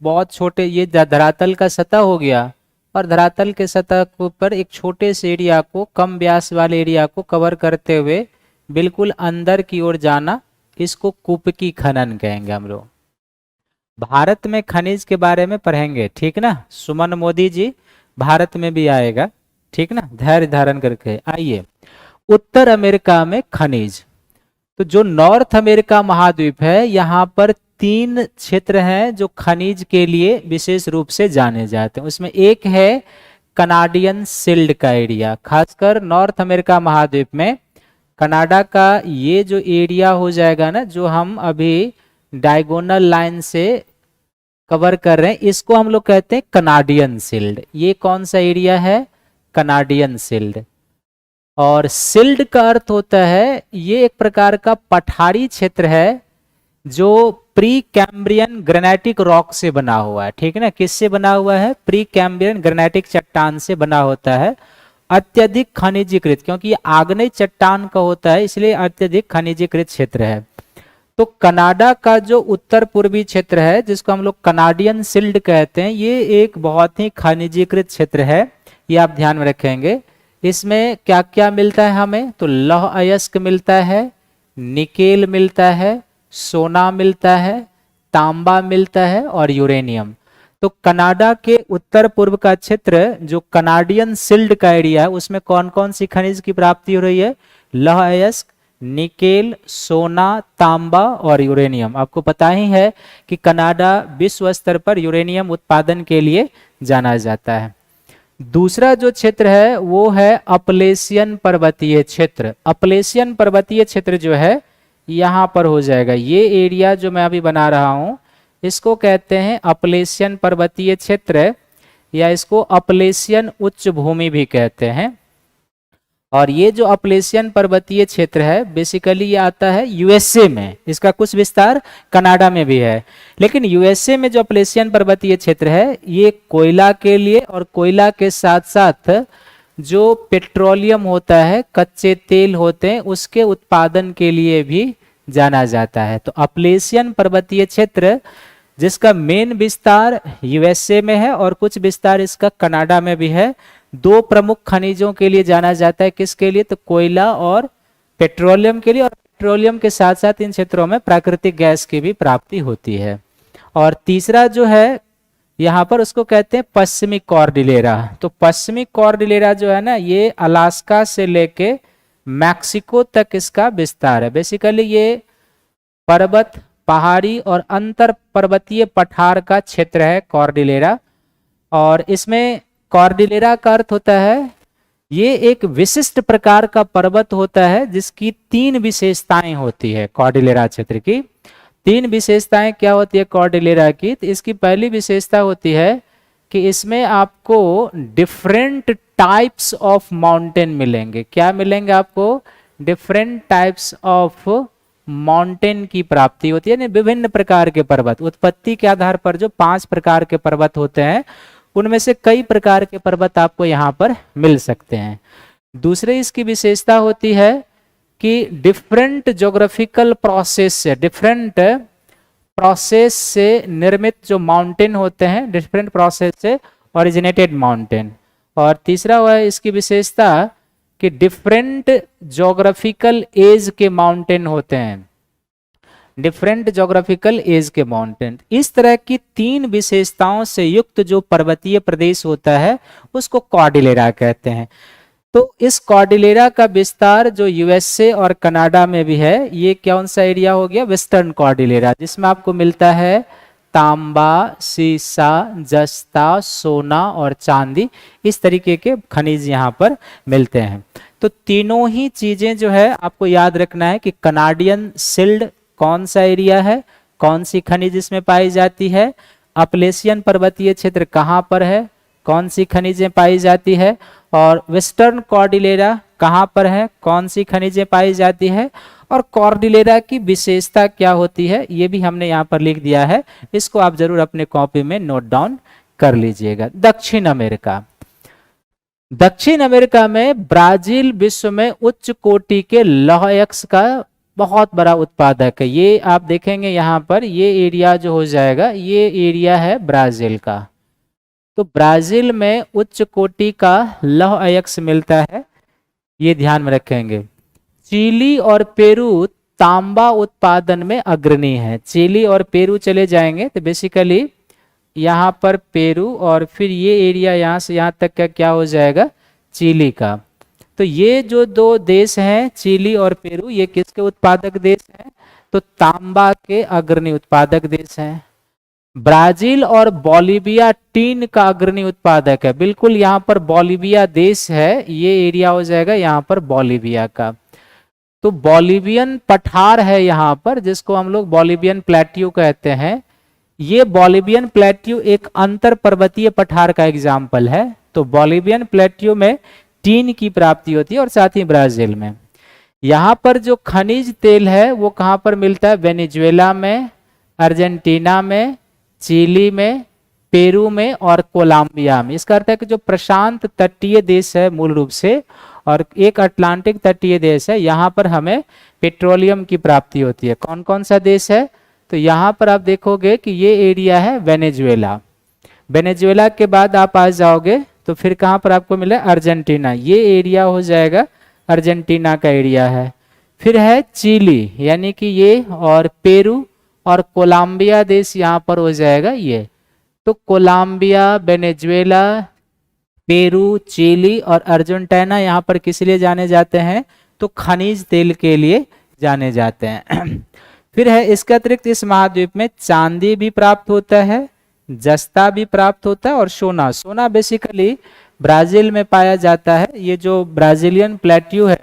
बहुत छोटे, ये धरातल का सतह हो गया, और धरातल के सतह के ऊपर एक छोटे से एरिया को, कम व्यास वाले एरिया को कवर करते हुए बिल्कुल अंदर की ओर जाना, इसको कुपकी खनन कहेंगे हम लोग। भारत में खनिज के बारे में पढ़ेंगे, ठीक ना। सुमन मोदी जी भारत में भी आएगा, ठीक ना, धैर्य धारण करके आइए। उत्तर अमेरिका में खनिज, तो जो नॉर्थ अमेरिका महाद्वीप है यहाँ पर 3 क्षेत्र हैं जो खनिज के लिए विशेष रूप से जाने जाते हैं। उसमें एक है कनाडियन सिल्ड का एरिया, खासकर नॉर्थ अमेरिका महाद्वीप में कनाडा का ये जो एरिया हो जाएगा ना, जो हम अभी डायगोनल लाइन से कवर कर रहे हैं, इसको हम लोग कहते हैं कनाडियन सिल्ड। ये कौन सा एरिया है, कनाडियन सिल्ड। और सिल्ड का अर्थ होता है, ये एक प्रकार का पठारी क्षेत्र है जो प्री कैम्ब्रियन ग्रेनाइटिक रॉक से बना हुआ है, ठीक है ना। किससे बना हुआ है, प्री कैम्ब्रियन ग्रेनाइटिक चट्टान से बना होता है। अत्यधिक खनिजीकृत, क्योंकि ये आग्नेय चट्टान का होता है इसलिए अत्यधिक खनिजीकृत क्षेत्र है। तो कनाडा का जो उत्तर पूर्वी क्षेत्र है जिसको हम लोग कनाडियन सिल्ड कहते हैं, ये एक बहुत ही खनिजीकृत क्षेत्र है, ये आप ध्यान में रखेंगे। इसमें क्या क्या मिलता है हमें, तो लौह अयस्क मिलता है, निकेल मिलता है, सोना मिलता है, तांबा मिलता है और यूरेनियम। तो कनाडा के उत्तर पूर्व का क्षेत्र जो कनाडियन सिल्ड का एरिया है उसमें कौन कौन सी खनिज की प्राप्ति हो रही है, लौह अयस्क, निकेल, सोना, तांबा और यूरेनियम। आपको पता ही है कि कनाडा विश्व स्तर पर यूरेनियम उत्पादन के लिए जाना जाता है। दूसरा जो क्षेत्र है वो है अपलेशियन पर्वतीय क्षेत्र। अपलेशियन पर्वतीय क्षेत्र जो है यहाँ पर हो जाएगा, ये एरिया जो मैं अभी बना रहा हूँ इसको कहते हैं अपलेशियन पर्वतीय क्षेत्र, या इसको अपलेशियन उच्च भूमि भी कहते हैं। और ये जो अपलेशियन पर्वतीय क्षेत्र है बेसिकली ये आता है यूएसए में, इसका कुछ विस्तार कनाडा में भी है, लेकिन यूएसए में जो अपलेशियन पर्वतीय क्षेत्र है ये कोयला के लिए और कोयला के साथ साथ जो पेट्रोलियम होता है, कच्चे तेल होते हैं, उसके उत्पादन के लिए भी जाना जाता है। तो अपलेशियन पर्वतीय क्षेत्र जिसका मेन विस्तार यूएसए में है और कुछ विस्तार इसका कनाडा में भी है। दो प्रमुख खनिजों के लिए जाना जाता है, किसके लिए, तो कोयला और पेट्रोलियम के लिए, और पेट्रोलियम के साथ साथ इन क्षेत्रों में प्राकृतिक गैस की भी प्राप्ति होती है। और तीसरा जो है यहाँ पर उसको कहते हैं पश्चिमी कॉर्डिलेरा। तो पश्चिमी कॉर्डिलेरा जो है ना, ये अलास्का से लेके मैक्सिको तक इसका विस्तार है। बेसिकली ये पर्वत, पहाड़ी और अंतर पर्वतीय पठार का क्षेत्र है कॉर्डिलेरा। और इसमें कॉर्डिलेरा का अर्थ होता है, ये एक विशिष्ट प्रकार का पर्वत होता है जिसकी तीन विशेषताएं होती है। कॉर्डिलेरा क्षेत्र की तीन विशेषताएं क्या होती है कॉर्डिलेरा की, तो इसकी पहली विशेषता होती है कि इसमें आपको डिफरेंट टाइप्स ऑफ माउंटेन मिलेंगे। क्या मिलेंगे आपको, डिफरेंट टाइप्स ऑफ माउंटेन की प्राप्ति होती है, यानी विभिन्न प्रकार के पर्वत। उत्पत्ति के आधार पर जो 5 प्रकार के पर्वत होते हैं उनमें से कई प्रकार के पर्वत आपको यहाँ पर मिल सकते हैं। दूसरी इसकी विशेषता होती है कि डिफरेंट ज्योग्राफिकल प्रोसेस से, डिफरेंट प्रोसेस से निर्मित जो माउंटेन होते हैं, डिफरेंट प्रोसेस से ओरिजिनेटेड माउंटेन। और तीसरा हुआ है इसकी विशेषता कि डिफरेंट ज्योग्राफिकल एज के माउंटेन होते हैं, डिफरेंट ज्योग्राफिकल एज के माउंटेन। इस तरह की तीन विशेषताओं से युक्त जो पर्वतीय प्रदेश होता है उसको कॉर्डिलेरा कहते हैं। तो इस कॉर्डिलेरा का विस्तार जो यूएसए और कनाडा में भी है, ये कौन सा एरिया हो गया, वेस्टर्न कॉर्डिलेरा, जिसमें आपको मिलता है तांबा, सीसा, जस्ता, सोना और चांदी, इस तरीके के खनिज यहाँ पर मिलते हैं। तो तीनों ही चीजें जो है आपको याद रखना है कि कनाडियन सिल्ड कौन सा एरिया है, कौन सी खनिज इसमें पाई जाती है, अपलेशियन पर्वतीय क्षेत्र कहाँ पर है, कौन सी खनिजें पाई जाती है, और वेस्टर्न कॉर्डिलेरा कहाँ पर है, कौन सी खनिजें पाई जाती है, और कॉर्डिलेरा की विशेषता क्या होती है, ये भी हमने यहाँ पर लिख दिया है। इसको आप जरूर अपने कॉपी में नोट डाउन कर लीजिएगा। दक्षिण अमेरिका, दक्षिण अमेरिका में ब्राजील विश्व में उच्च कोटि के लौह अयस्क का बहुत बड़ा उत्पादक है। ये आप देखेंगे यहाँ पर, ये एरिया जो हो जाएगा, ये एरिया है ब्राजील का। तो ब्राजील में उच्च कोटि का लौह अयस्क मिलता है, ये ध्यान में रखेंगे। चिली और पेरू तांबा उत्पादन में अग्रणी है। चिली और पेरू चले जाएंगे तो बेसिकली यहाँ पर पेरू, और फिर ये एरिया यहाँ से यहाँ तक का क्या हो जाएगा, चिली का। तो ये जो दो देश हैं चिली और पेरू, ये किसके उत्पादक देश हैं, तो तांबा के अग्रणी उत्पादक देश हैं। ब्राजील और बोलिविया टीन का अग्रणी उत्पादक है। बिल्कुल यहाँ पर बोलिविया देश है, ये एरिया हो जाएगा यहाँ पर बोलिविया का। तो बोलिवियन पठार है यहाँ पर, जिसको हम लोग बोलिवियन प्लेट्यू कहते हैं। ये बोलिवियन प्लेट्यू एक अंतर पर्वतीय पठार का एग्जाम्पल है। तो बोलिवियन प्लेट्यू में टीन की प्राप्ति होती है, और साथ ही ब्राजील में। यहाँ पर जो खनिज तेल है वो कहाँ पर मिलता है, वेनेजुएला में, अर्जेंटीना में, चिली में, पेरू में और कोलंबिया में। इसका अर्थ है कि जो प्रशांत तटीय देश है मूल रूप से, और एक अटलांटिक तटीय देश है, यहाँ पर हमें पेट्रोलियम की प्राप्ति होती है। कौन कौन सा देश है, तो यहाँ पर आप देखोगे कि ये एरिया है वेनेजुएला। वेनेजुएला के बाद आप आ जाओगे तो फिर कहाँ पर आपको मिला, अर्जेंटीना, ये एरिया हो जाएगा अर्जेंटीना का एरिया है। फिर है चिली, यानी कि ये, और पेरू और कोलंबिया देश यहाँ पर हो जाएगा ये। तो कोलंबिया, वेनेजुएला, पेरू, चिली और अर्जेंटीना यहाँ पर किस लिए जाने जाते हैं, तो खनिज तेल के लिए जाने जाते हैं। फिर है इसके अतिरिक्त इस महाद्वीप में चांदी भी प्राप्त होता है, जस्ता भी प्राप्त होता है, और सोना। सोना बेसिकली ब्राजील में पाया जाता है। ये जो ब्राजीलियन प्लेट्यू है,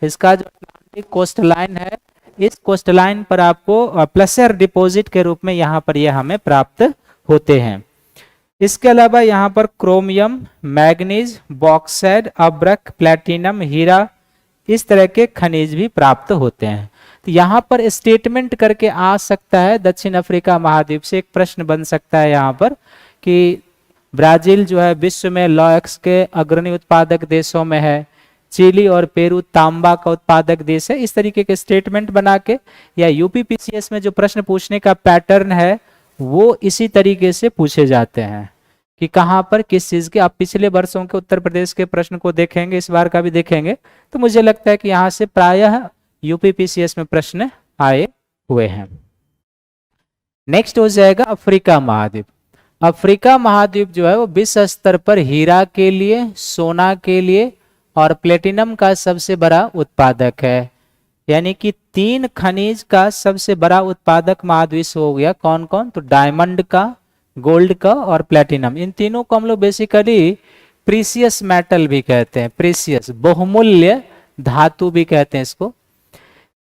इसका जो अटलांटिक कोस्ट लाइन है, इस कोस्ट लाइन पर आपको प्लेसर डिपॉजिट के रूप में यहाँ पर ये हमें प्राप्त होते हैं। इसके अलावा यहाँ पर क्रोमियम, मैग्नीज, बॉक्साइट, अब्रक, प्लेटिनम, हीरा, इस तरह के खनिज भी प्राप्त होते हैं। तो यहाँ पर स्टेटमेंट करके आ सकता है, दक्षिण अफ्रीका महाद्वीप से एक प्रश्न बन सकता है यहाँ पर कि ब्राजील जो है विश्व में लौह अयस्क के अग्रणी उत्पादक देशों में है, चिली और पेरू तांबा का उत्पादक देश है। इस तरीके के स्टेटमेंट बना के, या यूपीपीसीएस में जो प्रश्न पूछने का पैटर्न है वो इसी तरीके से पूछे जाते हैं कि कहाँ पर किस चीज़ के। आप पिछले वर्षों के उत्तर प्रदेश के प्रश्न को देखेंगे, इस बार का भी देखेंगे, तो मुझे लगता है कि यहाँ से प्रायः यूपीपीसीएस में प्रश्न आए हुए हैं। नेक्स्ट हो जाएगा अफ्रीका महाद्वीप। अफ्रीका महाद्वीप जो है वो विश्व स्तर पर हीरा के लिए, सोना के लिए और प्लेटिनम का सबसे बड़ा उत्पादक है। यानी कि 3 खनिज का सबसे बड़ा उत्पादक महाद्वीप हो गया। कौन कौन? तो डायमंड का, गोल्ड का और प्लेटिनम। इन तीनों को हम लोग बेसिकली प्रीसियस मेटल भी कहते हैं, प्रीसियस बहुमूल्य धातु भी कहते हैं इसको।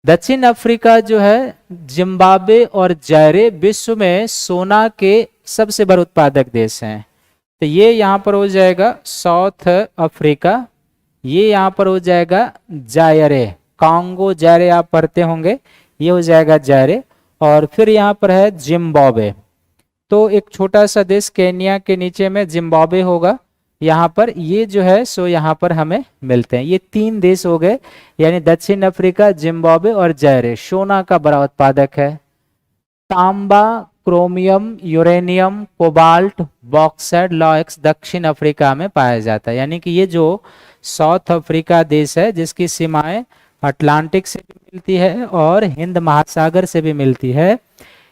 दक्षिण अफ्रीका जो है, जिम्बाब्वे और जायरे विश्व में सोना के सबसे बड़े उत्पादक देश हैं। तो ये यहाँ पर हो जाएगा साउथ अफ्रीका, ये यहाँ पर हो जाएगा जायरे, कांगो जायरे आप पढ़ते होंगे, ये हो जाएगा जायरे। और फिर यहाँ पर है जिम्बाब्वे, तो एक छोटा सा देश केन्या के नीचे में जिम्बाब्वे होगा यहाँ पर, ये जो है सो यहाँ पर हमें मिलते हैं। ये 3 देश हो गए, यानी दक्षिण अफ्रीका, जिम्बाब्वे और जायरे सोना का बड़ा उत्पादक है। तांबा, chromium, uranium, cobalt, bauxite, locks दक्षिण अफ्रीका में पाया जाता है। यानी कि ये जो साउथ अफ्रीका देश है, जिसकी सीमाएं अटलांटिक से भी मिलती है और हिंद महासागर से भी मिलती है,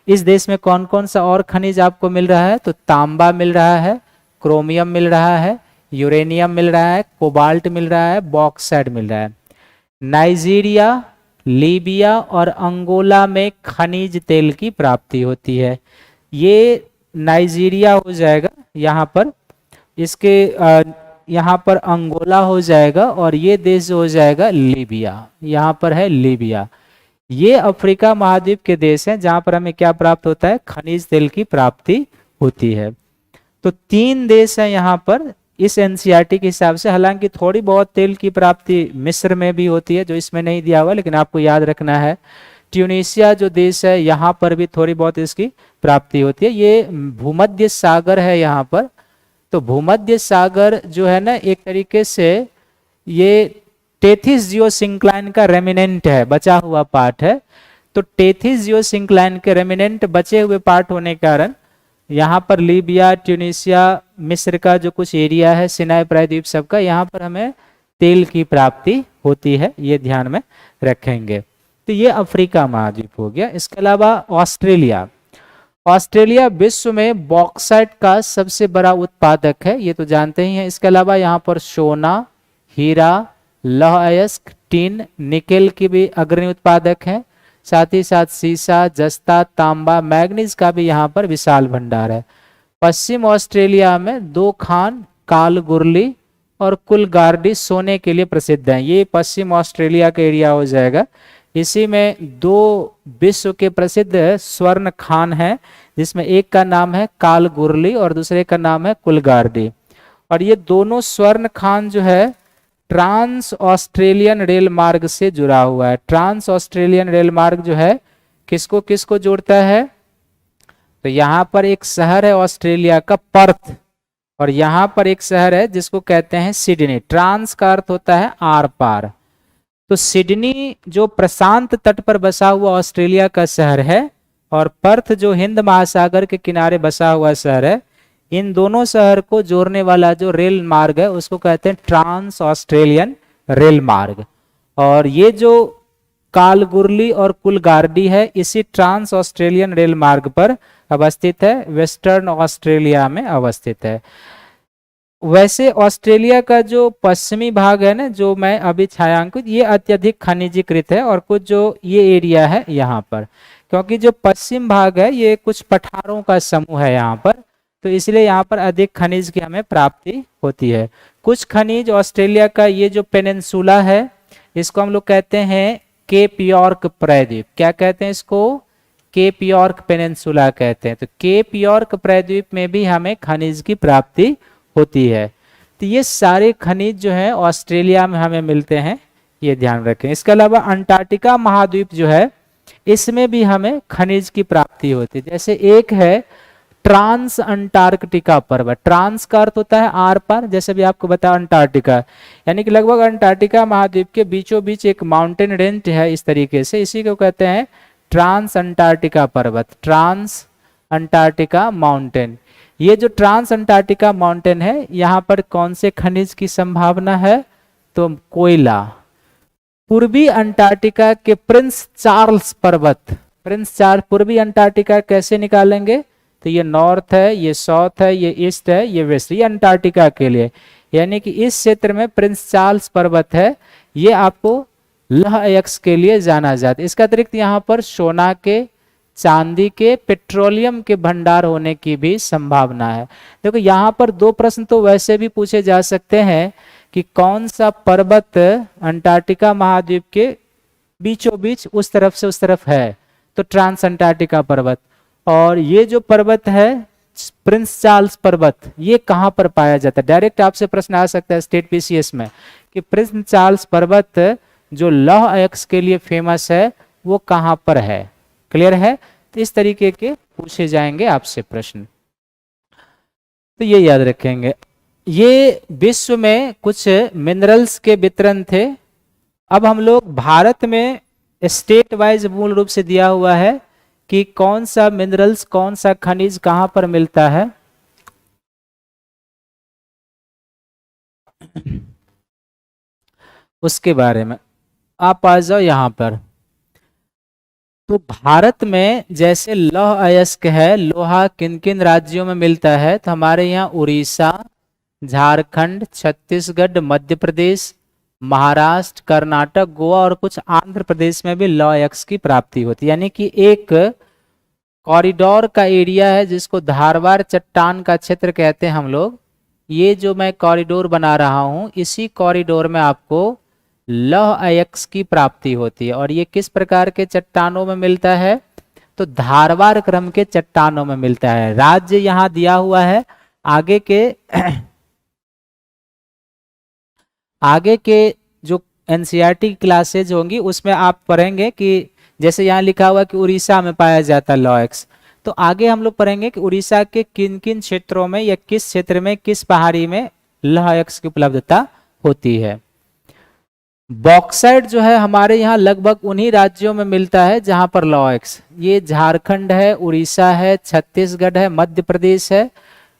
इस देश में कौन कौन सा और खनिज आपको मिल रहा है? तो तांबा मिल रहा है, क्रोमियम मिल रहा है, यूरेनियम मिल रहा है, कोबाल्ट मिल रहा है, बॉक्साइट मिल रहा है। नाइजीरिया, लीबिया और अंगोला में खनिज तेल की प्राप्ति होती है। ये नाइजीरिया हो जाएगा यहाँ पर, इसके यहाँ पर अंगोला हो जाएगा और ये देश हो जाएगा लीबिया, यहाँ पर है लीबिया। ये अफ्रीका महाद्वीप के देश हैं जहाँ पर हमें क्या प्राप्त होता है? खनिज तेल की प्राप्ति होती है। तो 3 देश हैं यहाँ पर इस एनसीईआरटी के हिसाब से। हालांकि थोड़ी बहुत तेल की प्राप्ति मिस्र में भी होती है, जो इसमें नहीं दिया हुआ, लेकिन आपको याद रखना है। ट्यूनीशिया जो देश है, यहाँ पर भी थोड़ी बहुत इसकी प्राप्ति होती है। ये भूमध्य सागर है यहाँ पर, तो भूमध्य सागर जो है ना, एक तरीके से ये टेथिस जियोसिंक्लाइन का रेमिनेंट है, बचा हुआ पार्ट है। तो टेथिस जियोसिंक्लाइन के रेमिनेंट बचे हुए पार्ट होने के कारण यहाँ पर लीबिया, ट्यूनीशिया, मिस्र का जो कुछ एरिया है, सिनाई प्रायद्वीप सबका, यहाँ पर हमें तेल की प्राप्ति होती है, ये ध्यान में रखेंगे। तो ये अफ्रीका महाद्वीप हो गया। इसके अलावा ऑस्ट्रेलिया, ऑस्ट्रेलिया विश्व में बॉक्साइट का सबसे बड़ा उत्पादक है, ये तो जानते ही हैं। इसके अलावा यहाँ पर सोना, हीरा, लौह अयस्क, टिन, निकेल की भी अग्रणी उत्पादक हैं। साथ ही साथ सीसा, जस्ता, तांबा, मैग्नीज का भी यहाँ पर विशाल भंडार है। पश्चिम ऑस्ट्रेलिया में 2 खान, कालगुरली और कुलगार्डी सोने के लिए प्रसिद्ध हैं। ये पश्चिम ऑस्ट्रेलिया का एरिया हो जाएगा। इसी में 2 विश्व के प्रसिद्ध स्वर्ण खान हैं, जिसमें एक का नाम है कालगुरली और दूसरे का नाम है कुलगार्डी। और ये दोनों स्वर्ण खान जो है ट्रांस ऑस्ट्रेलियन रेल मार्ग से जुड़ा हुआ है। ट्रांस ऑस्ट्रेलियन रेल मार्ग जो है किसको किसको जोड़ता है? तो यहाँ पर एक शहर है ऑस्ट्रेलिया का, पर्थ, और यहाँ पर एक शहर है जिसको कहते हैं सिडनी। ट्रांस का अर्थ होता है आर पार। तो सिडनी जो प्रशांत तट पर बसा हुआ ऑस्ट्रेलिया का शहर है, और पर्थ जो हिंद महासागर के किनारे बसा हुआ शहर है, इन दोनों शहर को जोड़ने वाला जो रेल मार्ग है उसको कहते हैं ट्रांस ऑस्ट्रेलियन रेल मार्ग। और ये जो कालगुरली और कुलगार्डी है, इसी ट्रांस ऑस्ट्रेलियन रेल मार्ग पर अवस्थित है, वेस्टर्न ऑस्ट्रेलिया में अवस्थित है। वैसे ऑस्ट्रेलिया का जो पश्चिमी भाग है ना, जो मैं अभी छायांकित, ये अत्यधिक खनिजीकृत है, और कुछ जो ये एरिया है यहाँ पर, क्योंकि जो पश्चिम भाग है ये कुछ पठारों का समूह है यहाँ पर, तो इसलिए यहाँ पर अधिक खनिज की हमें प्राप्ति होती है। कुछ खनिज ऑस्ट्रेलिया का ये जो पेनिनसुला है, इसको हम लोग कहते हैं केप यॉर्क प्रायद्वीप। क्या कहते हैं इसको? केप यॉर्क पेनिनसुला कहते हैं। तो केप यॉर्क प्रायद्वीप में भी हमें खनिज की प्राप्ति होती है। तो ये सारे खनिज जो है ऑस्ट्रेलिया में हमें मिलते हैं, ये ध्यान रखें। इसके अलावा अंटार्कटिका महाद्वीप जो है, इसमें भी हमें खनिज की प्राप्ति होती है। जैसे एक है ट्रांस अंटार्कटिका पर्वत। ट्रांस का अर्थ होता है आर पार, जैसे भी आपको बताया अंटार्कटिका, यानी कि लगभग अंटार्कटिका महाद्वीप के बीचों बीच एक माउंटेन रेंज है इस तरीके से, इसी को कहते हैं ट्रांस अंटार्कटिका पर्वत। Trans Antarctica mountain. ये जो ट्रांस अंटार्कटिका माउंटेन है, यहाँ पर कौन से खनिज की संभावना है? तो कोयला। पूर्वी अंटार्कटिका के प्रिंस चार्ल्स पर्वत, पूर्वी अंटार्कटिका कैसे निकालेंगे? तो ये नॉर्थ है, ये साउथ है, ये ईस्ट है, ये वेस्ट, ये अंटार्कटिका के लिए, यानी कि इस क्षेत्र में प्रिंस चार्ल्स पर्वत है, ये आपको लौह अयस्क के लिए जाना जाता है। इसका अतिरिक्त यहाँ पर सोना के, चांदी के, पेट्रोलियम के भंडार होने की भी संभावना है। देखो यहाँ पर दो प्रश्न तो वैसे भी पूछे जा सकते हैं कि कौन सा पर्वत अंटार्कटिका महाद्वीप के बीचों बीच उस तरफ से उस तरफ है, तो ट्रांस अंटार्कटिका पर्वत। और ये जो पर्वत है प्रिंस चार्ल्स पर्वत, ये कहाँ पर पाया जाता है? डायरेक्ट आपसे प्रश्न आ सकता है स्टेट पीसीएस में कि प्रिंस चार्ल्स पर्वत जो लौह अयस्क के लिए फेमस है वो कहाँ पर है। क्लियर है? तो इस तरीके के पूछे जाएंगे आपसे प्रश्न, तो ये याद रखेंगे। ये विश्व में कुछ मिनरल्स के वितरण थे। अब हम लोग भारत में स्टेट वाइज मूल रूप से दिया हुआ है कि कौन सा मिनरल्स, कौन सा खनिज कहां पर मिलता है। उसके बारे में आप आ जाओ यहां पर। तो भारत में जैसे लौह अयस्क है, लोहा किन किन राज्यों में मिलता है? तो हमारे यहाँ उड़ीसा, झारखंड, छत्तीसगढ़, मध्य प्रदेश, महाराष्ट्र, कर्नाटक, गोवा और कुछ आंध्र प्रदेश में भी लौह अयस्क की प्राप्ति होती है। यानी कि एक कॉरिडोर का एरिया है जिसको धारवाड़ चट्टान का क्षेत्र कहते हैं हम लोग। ये जो मैं कॉरिडोर बना रहा हूं, इसी कॉरिडोर में आपको लौह अयस्क की प्राप्ति होती है। और ये किस प्रकार के चट्टानों में मिलता है? तो धारवाड़ क्रम के चट्टानों में मिलता है। राज्य यहां दिया हुआ है। आगे के जो एनसीईआरटी क्लासेज होंगी उसमें आप पढ़ेंगे कि जैसे यहाँ लिखा हुआ कि उड़ीसा में पाया जाता है लौह अयस्क, तो आगे हम लोग पढ़ेंगे कि उड़ीसा के किन किन क्षेत्रों में या किस क्षेत्र में, किस पहाड़ी में लौह अयस्क की उपलब्धता होती है। बॉक्साइट जो है हमारे यहाँ लगभग उन्हीं राज्यों में मिलता है जहां पर लौह अयस्क, ये झारखंड है, उड़ीसा है, छत्तीसगढ़ है, मध्य प्रदेश है,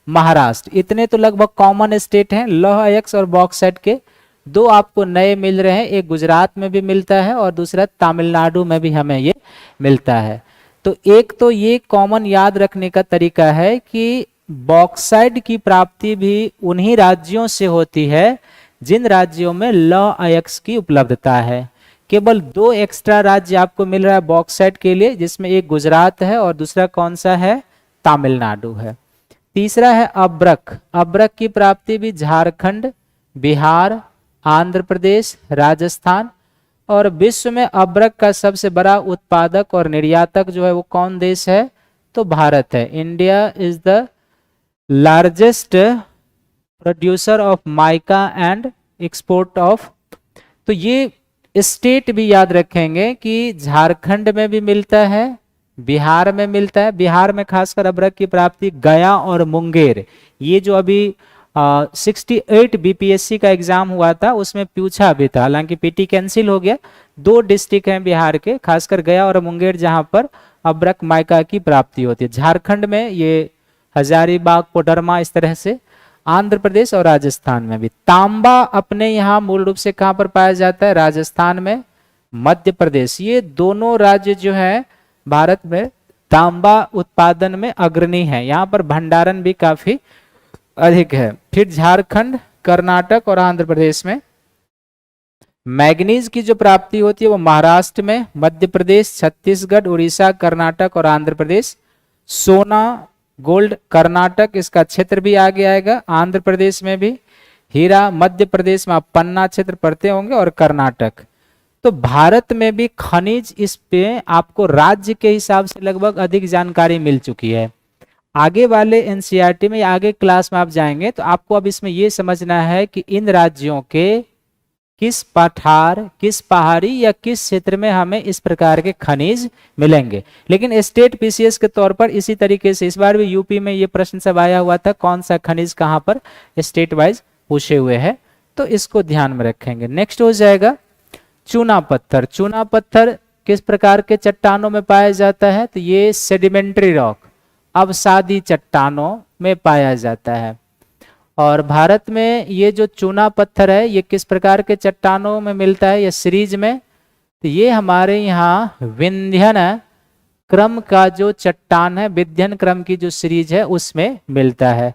महाराष्ट्र, इतने तो लगभग कॉमन स्टेट हैं लौह अयस्क और बॉक्साइट के। दो आपको नए मिल रहे हैं, एक गुजरात में भी मिलता है और दूसरा तमिलनाडु में भी हमें ये मिलता है। तो एक तो ये कॉमन याद रखने का तरीका है कि बॉक्साइट की प्राप्ति भी उन्हीं राज्यों से होती है जिन राज्यों में लौह अयस्क की उपलब्धता है। केवल दो एक्स्ट्रा राज्य आपको मिल रहा है बॉक्साइट के लिए, जिसमें एक गुजरात है और दूसरा कौन सा है? तमिलनाडु है। तीसरा है अब्रक। अब्रक की प्राप्ति भी झारखंड, बिहार, आंध्र प्रदेश, राजस्थान। और विश्व में अब्रक का सबसे बड़ा उत्पादक और निर्यातक जो है वो कौन देश है? तो भारत है। India is the largest producer of mica and export of. तो ये स्टेट भी याद रखेंगे कि झारखंड में भी मिलता है, बिहार में मिलता है। बिहार में खासकर अब्रक की प्राप्ति गया और मुंगेर, ये जो अभी 68 बीपीएससी का एग्जाम हुआ था उसमें पूछा भी था, हालांकि पीटी कैंसिल हो गया। दो डिस्ट्रिक्ट हैं बिहार के, खासकर गया और मुंगेर, जहां पर अब्रक माइका की प्राप्ति होती है। झारखंड में ये हजारीबाग, कोडरमा, इस तरह से। आंध्र प्रदेश और राजस्थान में भी। तांबा अपने यहाँ मूल रूप से कहां पर पाया जाता है? राजस्थान में, मध्य प्रदेश। ये दोनों राज्य जो है भारत में तांबा उत्पादन में अग्रणी है, यहाँ पर भंडारण भी काफी अधिक है। फिर झारखंड, कर्नाटक और आंध्र प्रदेश में। मैग्नीज की जो प्राप्ति होती है वो महाराष्ट्र में, मध्य प्रदेश, छत्तीसगढ़, उड़ीसा, कर्नाटक और आंध्र प्रदेश। सोना, गोल्ड, कर्नाटक, इसका क्षेत्र भी आगे आएगा। आंध्र प्रदेश में भी। हीरा मध्य प्रदेश में, आप पन्ना क्षेत्र पढ़ते होंगे, और कर्नाटक। तो भारत में भी खनिज, इस पे आपको राज्य के हिसाब से लगभग अधिक जानकारी मिल चुकी है। आगे वाले एनसीईआरटी में या आगे क्लास में आप जाएंगे तो आपको अब इसमें यह समझना है कि इन राज्यों के किस पठार, किस पहाड़ी या किस क्षेत्र में हमें इस प्रकार के खनिज मिलेंगे। लेकिन स्टेट पीसीएस के तौर पर इसी तरीके से इस बार भी यूपी में ये प्रश्न सब आया हुआ था, कौन सा खनिज कहां पर स्टेट वाइज पूछे हुए हैं, तो इसको ध्यान में रखेंगे। नेक्स्ट हो जाएगा चूना पत्थर। चूना पत्थर किस प्रकार के चट्टानों में पाया जाता है? तो ये सेडिमेंट्री रॉक, अवसादी चट्टानों में पाया जाता है। और भारत में ये जो चूना पत्थर है ये किस प्रकार के चट्टानों में मिलता है, ये सीरीज में? तो ये हमारे यहाँ विंध्यन क्रम का जो चट्टान है, विंध्यन क्रम की जो सीरीज है उसमें मिलता है।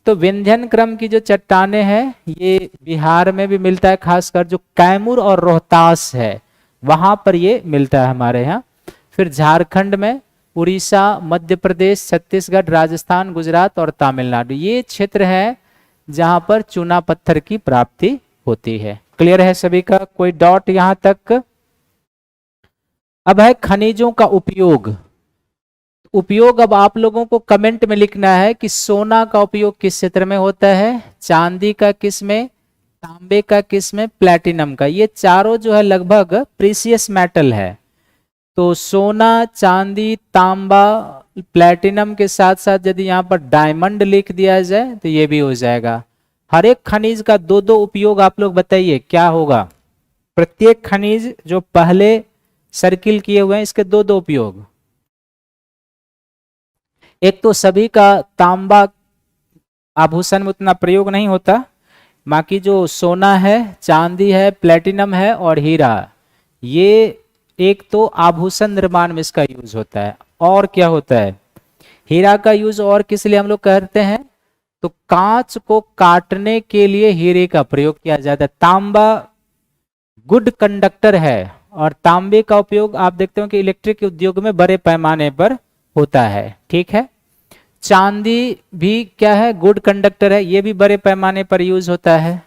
तो विंध्यन क्रम की जो चट्टाने हैं ये बिहार में भी मिलता है, खासकर जो कैमूर और रोहतास है वहां पर ये मिलता है हमारे यहाँ। फिर झारखंड में, उड़ीसा, मध्य प्रदेश, छत्तीसगढ़, राजस्थान, गुजरात और तमिलनाडु, ये क्षेत्र है जहां पर चूना पत्थर की प्राप्ति होती है। क्लियर है सभी का? कोई डॉट यहां तक? अब है खनिजों का उपयोग। उपयोग अब आप लोगों को कमेंट में लिखना है कि सोना का उपयोग किस क्षेत्र में होता है, चांदी का किस में, तांबे का किस में, प्लैटिनम का। ये चारों जो है लगभग प्रीसियस मेटल है। तो सोना, चांदी, तांबा, प्लैटिनम के साथ साथ यदि यहाँ पर डायमंड लिख दिया जाए तो ये भी हो जाएगा। हर एक खनिज का दो दो उपयोग आप लोग बताइए क्या होगा। प्रत्येक खनिज जो पहले सर्किल किए हुए हैं इसके दो दो उपयोग। एक तो सभी का तांबा आभूषण में उतना प्रयोग नहीं होता, बाकी जो सोना है, चांदी है, प्लेटिनम है और हीरा, ये एक तो आभूषण निर्माण में इसका यूज होता है। और क्या होता है, हीरा का यूज और किस लिए हम लोग करते हैं, तो कांच को काटने के लिए हीरे का प्रयोग किया जाता है। तांबा गुड कंडक्टर है और तांबे का उपयोग आप देखते हो कि इलेक्ट्रिक उद्योग में बड़े पैमाने पर होता है। ठीक है, चांदी भी क्या है, गुड कंडक्टर है, ये भी बड़े पैमाने पर यूज होता है।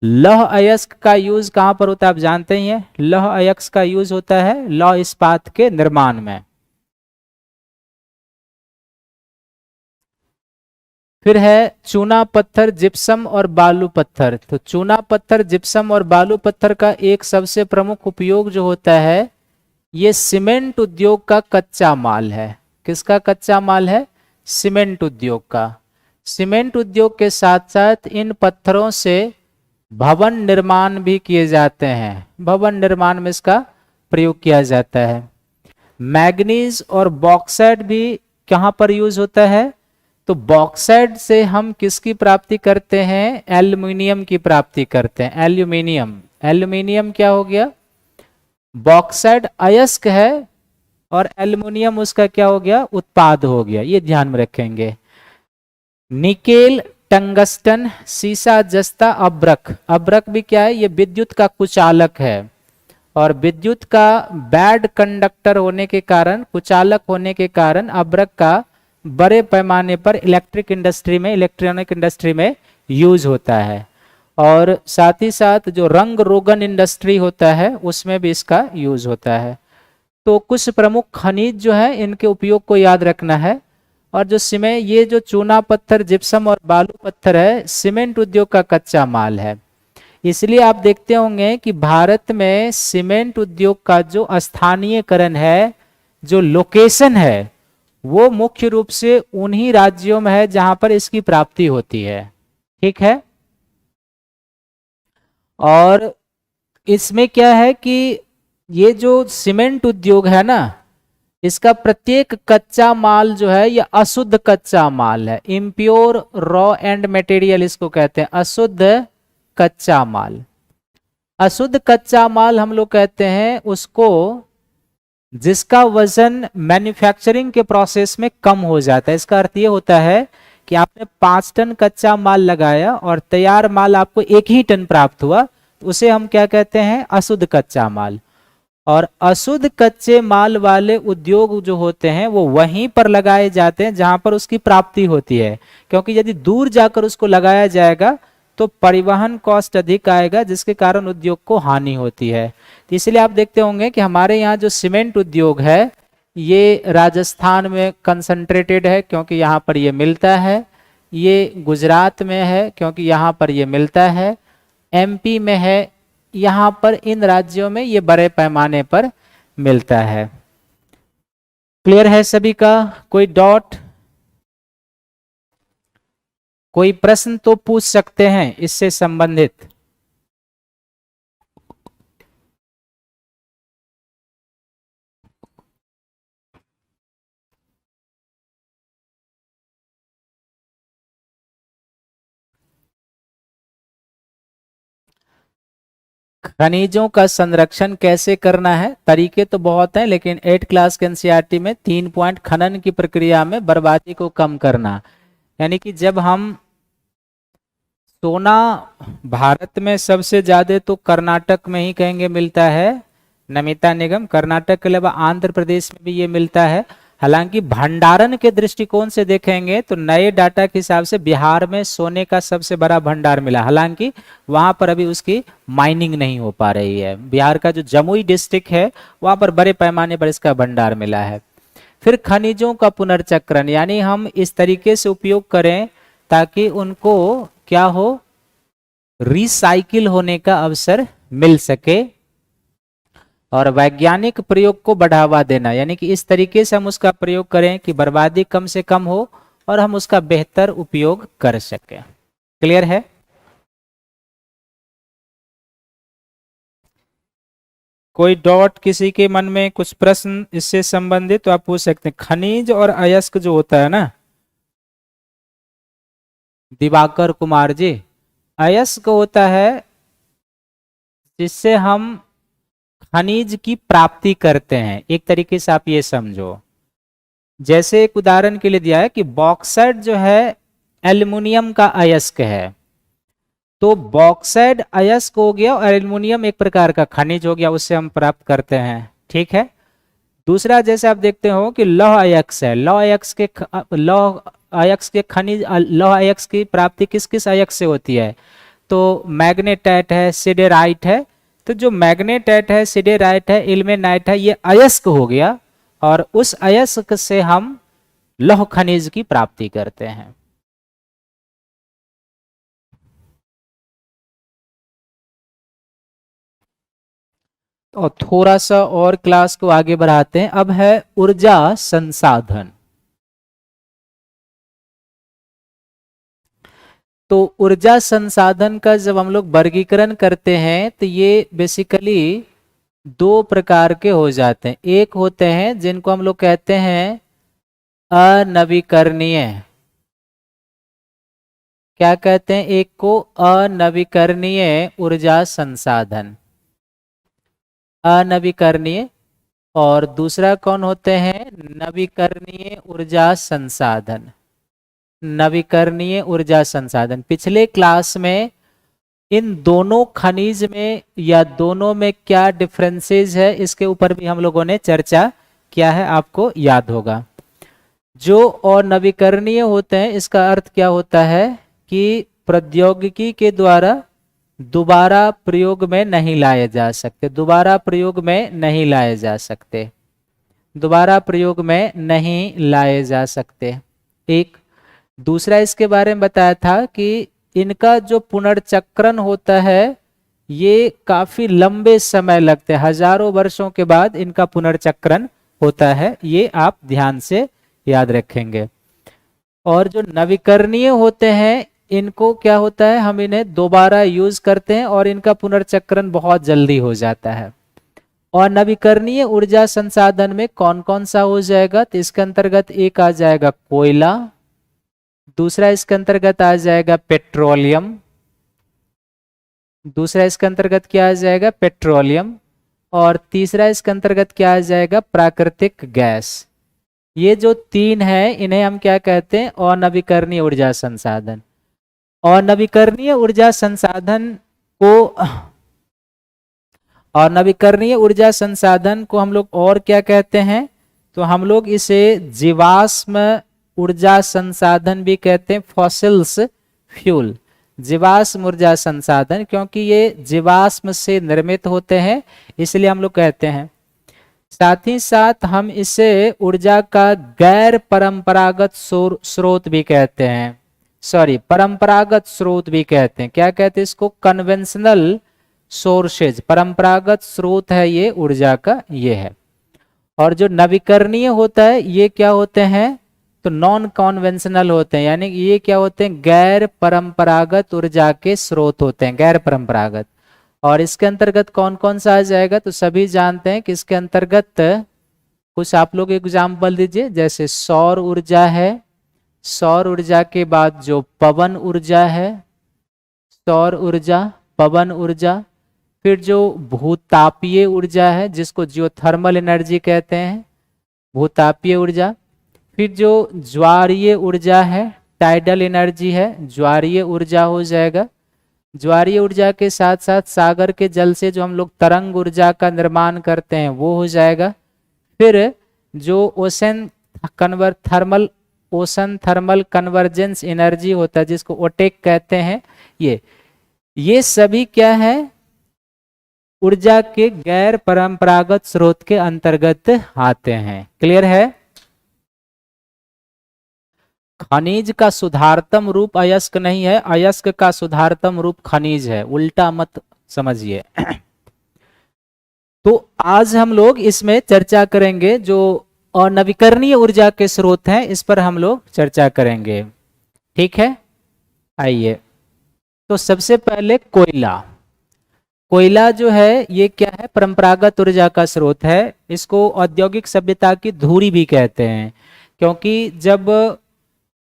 लौह अयस्क का यूज कहां पर होता है आप जानते ही हैं, लौह अयस्क का यूज होता है लौह इस्पात के निर्माण में। फिर है चूना पत्थर, जिप्सम और बालू पत्थर। तो चूना पत्थर, जिप्सम और बालू पत्थर का एक सबसे प्रमुख उपयोग जो होता है ये सीमेंट उद्योग का कच्चा माल है। किसका कच्चा माल है, सीमेंट उद्योग का। सीमेंट उद्योग के साथ साथ इन पत्थरों से भवन निर्माण भी किए जाते हैं, भवन निर्माण में इसका प्रयोग किया जाता है। मैग्नीज और बॉक्साइट भी कहां पर यूज होता है, तो बॉक्साइट से हम किसकी प्राप्ति करते हैं, एल्यूमिनियम की प्राप्ति करते हैं। एल्यूमिनियम, एल्यूमिनियम क्या हो गया, बॉक्साइट अयस्क है और एल्युमिनियम उसका क्या हो गया, उत्पाद हो गया। ये ध्यान में रखेंगे। निकेल, टंगस्टन, सीसा, जस्ता, अब्रक। अब्रक भी क्या है, ये विद्युत का कुचालक है और विद्युत का बैड कंडक्टर होने के कारण, कुचालक होने के कारण अब्रक का बड़े पैमाने पर इलेक्ट्रिक इंडस्ट्री में, इलेक्ट्रॉनिक इंडस्ट्री में यूज होता है। और साथ ही साथ जो रंग रोगन इंडस्ट्री होता है उसमें भी इसका यूज होता है। तो कुछ प्रमुख खनिज जो है इनके उपयोग को याद रखना है। और जो सीमेंट, ये जो चूना पत्थर, जिप्सम और बालू पत्थर है, सीमेंट उद्योग का कच्चा माल है। इसलिए आप देखते होंगे कि भारत में सीमेंट उद्योग का जो स्थानीयकरण है, जो लोकेशन है, वो मुख्य रूप से उन्हीं राज्यों में है जहां पर इसकी प्राप्ति होती है। ठीक है, और इसमें क्या है कि ये जो सीमेंट उद्योग है ना, इसका प्रत्येक कच्चा माल जो है ये अशुद्ध कच्चा माल है। इम्प्योर रॉ एंड मटेरियल इसको कहते हैं, अशुद्ध कच्चा माल। अशुद्ध कच्चा माल हम लोग कहते हैं उसको जिसका वजन मैन्युफैक्चरिंग के प्रोसेस में कम हो जाता है। इसका अर्थ ये होता है कि आपने 5 टन कच्चा माल लगाया और तैयार माल आपको 1 ही टन प्राप्त हुआ, तो उसे हम क्या कहते हैं, अशुद्ध कच्चा माल। और अशुद्ध कच्चे माल वाले उद्योग जो होते हैं वो वहीं पर लगाए जाते हैं जहां पर उसकी प्राप्ति होती है, क्योंकि यदि दूर जाकर उसको लगाया जाएगा तो परिवहन कॉस्ट अधिक आएगा जिसके कारण उद्योग को हानि होती है। तो इसलिए आप देखते होंगे कि हमारे यहाँ जो सीमेंट उद्योग है ये राजस्थान में कंसंट्रेटेड है क्योंकि यहाँ पर ये मिलता है, ये गुजरात में है क्योंकि यहाँ पर ये मिलता है, एमपी में है, यहाँ पर इन राज्यों में ये बड़े पैमाने पर मिलता है। क्लियर है सभी का? कोई डॉट, कोई प्रश्न तो पूछ सकते हैं इससे संबंधित। खनिजों का संरक्षण कैसे करना है, तरीके तो बहुत हैं, लेकिन 8 क्लास के एनसीईआरटी में 3 पॉइंट खनन की प्रक्रिया में बर्बादी को कम करना। यानी कि जब हम सोना भारत में सबसे ज्यादा तो कर्नाटक में ही कहेंगे मिलता है, नमिता निगम, कर्नाटक के अलावा आंध्र प्रदेश में भी ये मिलता है। हालांकि भंडारण के दृष्टिकोण से देखेंगे तो नए डाटा के हिसाब से बिहार में सोने का सबसे बड़ा भंडार मिला, हालांकि वहां पर अभी उसकी माइनिंग नहीं हो पा रही है। बिहार का जो जमुई डिस्ट्रिक्ट है वहां पर बड़े पैमाने पर इसका भंडार मिला है। फिर खनिजों का पुनर्चक्रण, यानी हम इस तरीके से उपयोग करें ताकि उनको क्या हो, रिसाइकिल होने का अवसर मिल सके। और वैज्ञानिक प्रयोग को बढ़ावा देना, यानी कि इस तरीके से हम उसका प्रयोग करें कि बर्बादी कम से कम हो और हम उसका बेहतर उपयोग कर सकें। क्लियर है? कोई डॉट, किसी के मन में कुछ प्रश्न इससे संबंधित तो आप पूछ सकते हैं। खनिज और अयस्क जो होता है ना, दिवाकर कुमार जी, अयस्क होता है जिससे हम खनिज की प्राप्ति करते हैं। एक तरीके से आप ये समझो, जैसे एक उदाहरण के लिए दिया है कि बॉक्साइट जो है एल्युमिनियम का अयस्क है, तो बॉक्साइट अयस्क हो गया और एल्युमिनियम एक प्रकार का खनिज हो गया, उससे हम प्राप्त करते हैं। ठीक है। दूसरा, जैसे आप देखते हो कि लौह अयस्क है, लौह अयस्क के खनिज, लौह अयस्क की प्राप्ति किस किस अयस्क से होती है, तो मैग्नेटाइट है, सिडेराइट है। तो जो मैग्नेटाइट है, सिडेराइट है, इल्मेनाइट है, ये अयस्क हो गया और उस अयस्क से हम लौह खनिज की प्राप्ति करते हैं। और थोड़ा सा और क्लास को आगे बढ़ाते हैं। अब है ऊर्जा संसाधन। तो ऊर्जा संसाधन का जब हम लोग वर्गीकरण करते हैं तो ये बेसिकली दो प्रकार के हो जाते हैं। एक होते हैं जिनको हम लोग कहते हैं अनवीकरणीय। क्या कहते हैं? एक को अनवीकरणीय ऊर्जा संसाधन, अनवीकरणीय। और दूसरा कौन होते हैं? नवीकरणीय ऊर्जा संसाधन, नवीकरणीय ऊर्जा संसाधन। पिछले क्लास में इन दोनों खनिज में या दोनों में क्या डिफरेंसेस है इसके ऊपर भी हम लोगों ने चर्चा किया है, आपको याद होगा। जो और नवीकरणीय होते हैं इसका अर्थ क्या होता है कि प्रौद्योगिकी के द्वारा दोबारा प्रयोग में नहीं लाए जा सकते, दोबारा प्रयोग में नहीं लाए जा सकते, दोबारा प्रयोग में नहीं लाए जा सकते। एक दूसरा इसके बारे में बताया था कि इनका जो पुनर्चक्रण होता है ये काफी लंबे समय लगते हैं, हजारों वर्षों के बाद इनका पुनर्चक्रण होता है, ये आप ध्यान से याद रखेंगे। और जो नवीकरणीय होते हैं इनको क्या होता है, हम इन्हें दोबारा यूज करते हैं और इनका पुनर्चक्रण बहुत जल्दी हो जाता है। और नवीकरणीय ऊर्जा संसाधन में कौन कौन सा हो जाएगा, तो इसके अंतर्गत एक आ जाएगा कोयला, दूसरा इसके अंतर्गत आ जाएगा पेट्रोलियम, दूसरा इसके अंतर्गत क्या आ जाएगा? पेट्रोलियम। और तीसरा इसके अंतर्गत क्या आ जाएगा? प्राकृतिक गैस। ये जो तीन है इन्हें हम क्या कहते हैं? अनवीकरणीय ऊर्जा संसाधन। और नवीकरणीय ऊर्जा संसाधन को और नवीकरणीय ऊर्जा संसाधन को हम लोग और क्या कहते हैं? तो हम लोग इसे जीवाश्म ऊर्जा संसाधन भी कहते हैं, फॉसिल्स फ्यूल, जीवाश्म ऊर्जा संसाधन, क्योंकि ये जीवाश्म से निर्मित होते हैं इसलिए हम लोग कहते हैं। साथ ही साथ हम इसे ऊर्जा का गैर परंपरागत स्रोत भी कहते हैं, सॉरी परंपरागत स्रोत भी कहते हैं। क्या कहते हैं इसको? कन्वेंशनल सोर्सेज, परंपरागत स्रोत है ये ऊर्जा का, ये है। और जो नवीकरणीय होता है ये क्या होते हैं? तो नॉन कॉन्वेंशनल होते हैं, यानी ये क्या होते हैं? गैर परंपरागत ऊर्जा के स्रोत होते हैं, गैर परंपरागत। और इसके अंतर्गत कौन कौन सा आ जाएगा? तो सभी जानते हैं कि इसके अंतर्गत कुछ आप लोग एग्जाम्पल दीजिए, जैसे सौर ऊर्जा है, सौर ऊर्जा के बाद जो पवन ऊर्जा है, सौर ऊर्जा, पवन ऊर्जा, फिर जो भूतापीय ऊर्जा है जिसको जियोथर्मल एनर्जी कहते हैं, भूतापीय ऊर्जा। फिर जो ज्वारीय ऊर्जा है, टाइडल एनर्जी है, ज्वारीय ऊर्जा हो जाएगा। ज्वारीय ऊर्जा के साथ साथ सागर के जल से जो हम लोग तरंग ऊर्जा का निर्माण करते हैं वो हो जाएगा। फिर जो ओशन थर्मल कन्वर्जेंस एनर्जी होता है जिसको ओटेक कहते हैं, ये सभी क्या है, ऊर्जा के गैर परंपरागत स्रोत के अंतर्गत आते हैं। क्लियर है? खनिज का शुद्धार्थम रूप अयस्क नहीं है, अयस्क का शुद्धार्थम रूप खनिज है, उल्टा मत समझिए। तो आज हम लोग इसमें चर्चा करेंगे जो नवीकरणीय ऊर्जा के स्रोत हैं, इस पर हम लोग चर्चा करेंगे। ठीक है, आइए। तो सबसे पहले कोयला। कोयला जो है ये क्या है, परंपरागत ऊर्जा का स्रोत है। इसको औद्योगिक सभ्यता की धुरी भी कहते हैं, क्योंकि जब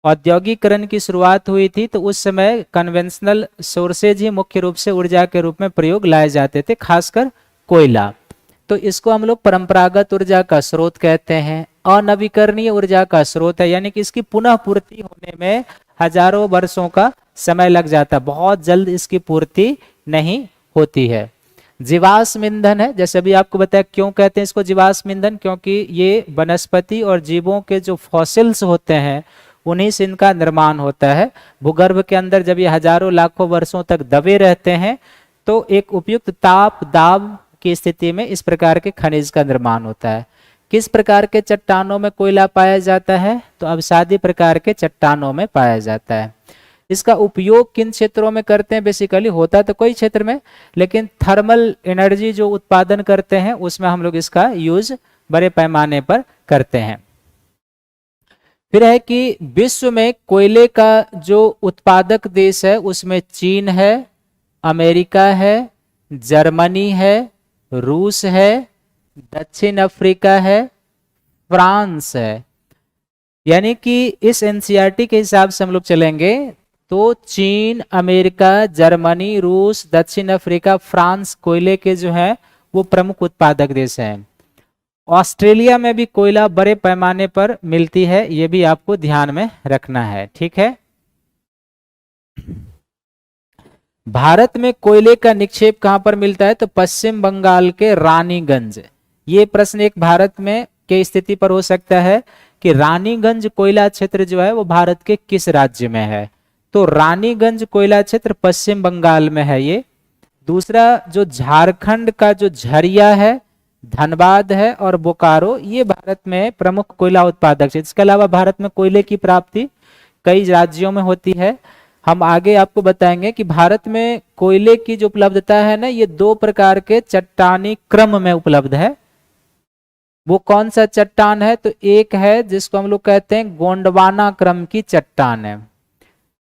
औद्योगिकरण की शुरुआत हुई थी तो उस समय कन्वेंशनल सोर्सेज ही मुख्य रूप से ऊर्जा के रूप में प्रयोग लाए जाते थे, खासकर कोयला। तो इसको हम लोग परंपरागत ऊर्जा का स्रोत कहते हैं। अनवीकरणीय ऊर्जा का स्रोत है, यानी कि इसकी पुनः पूर्ति होने में हजारों वर्षों का समय लग जाता है, बहुत जल्द इसकी पूर्ति नहीं होती है। जीवाश्म ईंधन है, जैसे अभी आपको बताया क्यों कहते हैं इसको जीवाश्म ईंधन, क्योंकि ये वनस्पति और जीवों के जो फॉसिल्स होते हैं उन्हीं से इनका निर्माण होता है। भूगर्भ के अंदर जब ये हजारों लाखों वर्षों तक दबे रहते हैं तो एक उपयुक्त ताप दाब की स्थिति में इस प्रकार के खनिज का निर्माण होता है। किस प्रकार के चट्टानों में कोयला पाया जाता है, तो अवसादी प्रकार के चट्टानों में पाया जाता है। इसका उपयोग किन क्षेत्रों में करते हैं, बेसिकली होता तो कोई क्षेत्र में, लेकिन थर्मल एनर्जी जो उत्पादन करते हैं उसमें हम लोग इसका यूज बड़े पैमाने पर करते हैं। फिर है कि विश्व में कोयले का जो उत्पादक देश है उसमें चीन है, अमेरिका है, जर्मनी है, रूस है, दक्षिण अफ्रीका है, फ्रांस है। यानी कि इस एनसीईआरटी के हिसाब से हम लोग चलेंगे तो चीन, अमेरिका, जर्मनी, रूस, दक्षिण अफ्रीका, फ्रांस कोयले के जो है वो प्रमुख उत्पादक देश हैं। ऑस्ट्रेलिया में भी कोयला बड़े पैमाने पर मिलती है, ये भी आपको ध्यान में रखना है। ठीक है, भारत में कोयले का निक्षेप कहां पर मिलता है, तो पश्चिम बंगाल के रानीगंज। ये प्रश्न एक भारत में के स्थिति पर हो सकता है कि रानीगंज कोयला क्षेत्र जो है वो भारत के किस राज्य में है, तो रानीगंज कोयला क्षेत्र पश्चिम बंगाल में है ये। दूसरा जो झारखंड का जो झरिया है, धनबाद है और बोकारो, ये भारत में प्रमुख कोयला उत्पादक है। इसके अलावा भारत में कोयले की प्राप्ति कई राज्यों में होती है। हम आगे आपको बताएंगे कि भारत में कोयले की जो उपलब्धता है ना, ये दो प्रकार के चट्टानी क्रम में उपलब्ध है। वो कौन सा चट्टान है, तो एक है जिसको हम लोग कहते हैं गोंडवाना क्रम की चट्टान है,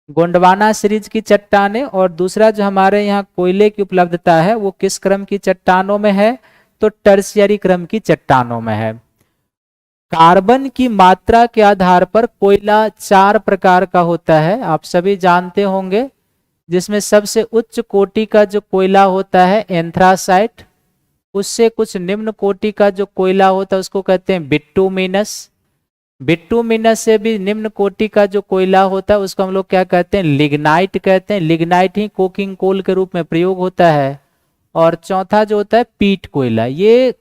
गोंडवाना सीरीज की चट्टान है। और दूसरा जो हमारे यहाँ कोयले की उपलब्धता है वो किस क्रम की चट्टानों में है, तो टर्शियरी क्रम की चट्टानों में है। कार्बन की मात्रा के आधार पर कोयला 4 प्रकार का होता है, आप सभी जानते होंगे, जिसमें सबसे उच्च कोटि का जो कोयला होता है एंथ्रासाइट, उससे कुछ निम्न कोटि का जो कोयला होता है उसको कहते हैं बिट्टूमिनस। बिट्टूमिनस से भी निम्न कोटि का जो कोयला होता है उसको हम लोग क्या कहते हैं, लिग्नाइट कहते हैं। लिग्नाइट ही कोकिंग कोल के रूप में प्रयोग होता है। और चौथा जो होता है पीट कोयला। ये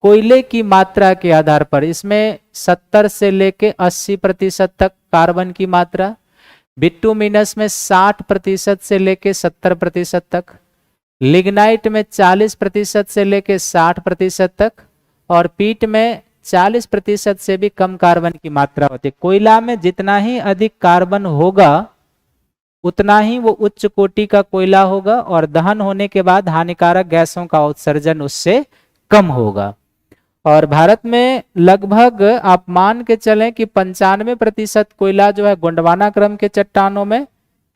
कोयले की मात्रा के आधार पर, इसमें 70 से लेके 80% तक कार्बन की मात्रा, बिट्टूमिनस में 60% से लेके 70% तक, लिग्नाइट में 40% से लेके 60% तक, और पीट में 40% से भी कम कार्बन की मात्रा होती है। कोयला में जितना ही अधिक कार्बन होगा उतना ही वो उच्च कोटि का कोयला होगा, और दहन होने के बाद हानिकारक गैसों का उत्सर्जन उससे कम होगा। और भारत में लगभग आप मान के चलें कि 95% कोयला जो है गोंडवाना क्रम के चट्टानों में,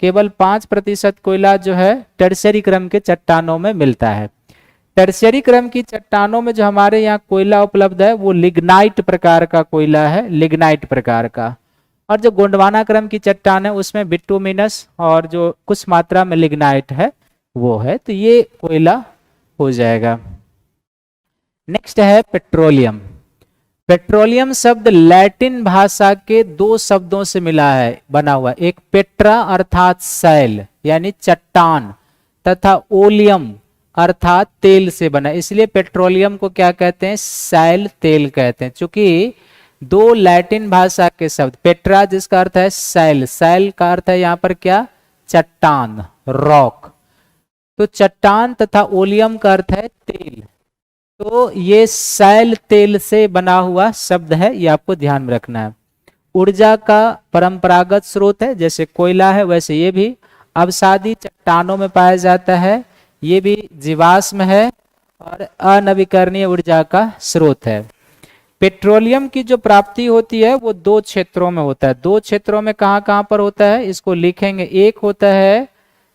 केवल 5% कोयला जो है टर्शियरी क्रम के चट्टानों में मिलता है। टर्शियरी क्रम की चट्टानों में जो हमारे यहाँ कोयला उपलब्ध है वो लिग्नाइट प्रकार का कोयला है, लिग्नाइट प्रकार का। और जो गोंडवाना क्रम की चट्टान है उसमें बिट्टूमिनस और जो कुछ मात्रा में लिग्नाइट है वो है। तो ये कोयला हो जाएगा। नेक्स्ट है पेट्रोलियम। पेट्रोलियम शब्द लैटिन भाषा के दो शब्दों से मिला है, बना हुआ। एक पेट्रा अर्थात शैल यानी चट्टान, तथा ओलियम अर्थात तेल से बना, इसलिए पेट्रोलियम को क्या कहते हैं? शैल तेल कहते हैं। चूंकि दो लैटिन भाषा के शब्द, पेट्रा जिसका अर्थ है शैल, शैल का अर्थ है यहाँ पर क्या? चट्टान, रॉक। तो चट्टान तथा ओलियम का अर्थ है तेल, तो ये शैल तेल से बना हुआ शब्द है, ये आपको ध्यान में रखना है। ऊर्जा का परंपरागत स्रोत है, जैसे कोयला है वैसे ये भी अवसादी चट्टानों में पाया जाता है, ये भी जीवाश्म है और अनवीकरणीय ऊर्जा का स्रोत है। पेट्रोलियम की जो प्राप्ति होती है वो दो क्षेत्रों में होता है। दो क्षेत्रों में कहाँ कहाँ पर होता है इसको लिखेंगे। एक होता है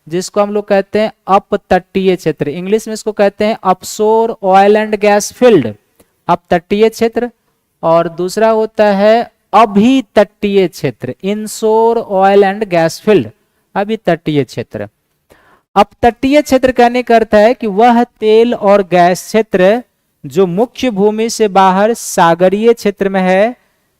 जिसको हम लोग कहते हैं अपतटीय क्षेत्र, इंग्लिश में इसको कहते हैं अपशोर ऑयल एंड गैस फील्ड, अपतटीय क्षेत्र। और दूसरा होता है अभितटीय क्षेत्र, inshore oil and gas field, अभितटीय क्षेत्र। अपतटीय क्षेत्र कहने का अर्थ है कि वह तेल और गैस क्षेत्र जो मुख्य भूमि से बाहर सागरीय क्षेत्र में है,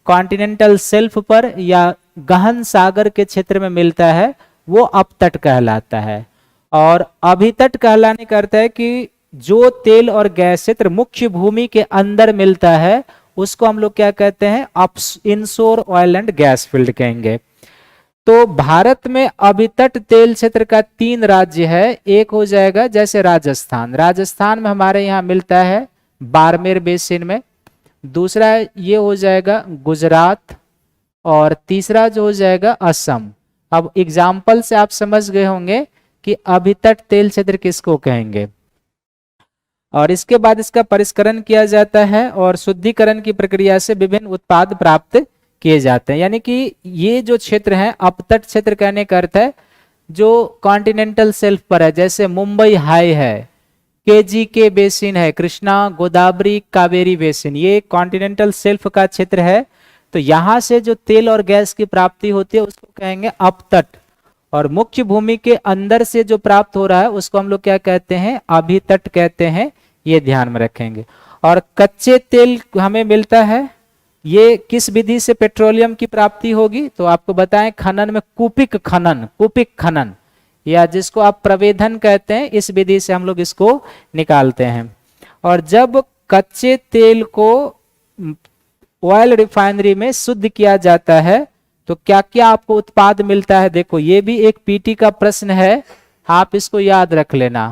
कॉन्टिनेंटल शेल्फ पर या गहन सागर के क्षेत्र में मिलता है, वो अपतट कहलाता है। और अभितट कहलाने का अर्थ है कि जो तेल और गैस क्षेत्र मुख्य भूमि के अंदर मिलता है उसको हम लोग क्या कहते हैं? Inshore oil and gas field कहेंगे। तो भारत में अभितट तेल क्षेत्र का 3 राज्य है। एक हो जाएगा जैसे राजस्थान, राजस्थान में हमारे यहाँ मिलता है बाड़मेर बेसिन में। दूसरा ये हो जाएगा गुजरात, और तीसरा जो हो जाएगा असम। अब एग्जाम्पल से आप समझ गए होंगे कि अभितट तेल क्षेत्र किसको कहेंगे। और इसके बाद इसका परिष्करण किया जाता है और शुद्धिकरण की प्रक्रिया से विभिन्न उत्पाद प्राप्त किए जाते हैं। यानी कि ये जो क्षेत्र है अपतट क्षेत्र कहने का अर्थ है जो कॉन्टिनेंटल शेल्फ पर है, जैसे मुंबई हाई है, केजीके बेसिन है, कृष्णा गोदावरी कावेरी बेसिन, ये कॉन्टिनेंटल शेल्फ का क्षेत्र है। तो यहां से जो तेल और गैस की प्राप्ति होती है उसको कहेंगे अपतट, और मुख्य भूमि के अंदर से जो प्राप्त हो रहा है उसको हम लोग क्या कहते हैं? अभितट कहते हैं, ये ध्यान में रखेंगे। और कच्चे तेल हमें मिलता है, ये किस विधि से पेट्रोलियम की प्राप्ति होगी? तो आपको बताएं, खनन में कूपिक खनन, कूपिक खनन या जिसको आप प्रवेधन कहते हैं, इस विधि से हम लोग इसको निकालते हैं। और जब कच्चे तेल को ऑयल रिफाइनरी में शुद्ध किया जाता है तो क्या क्या आपको उत्पाद मिलता है? देखो ये भी एक पीटी का प्रश्न है, आप इसको याद रख लेना।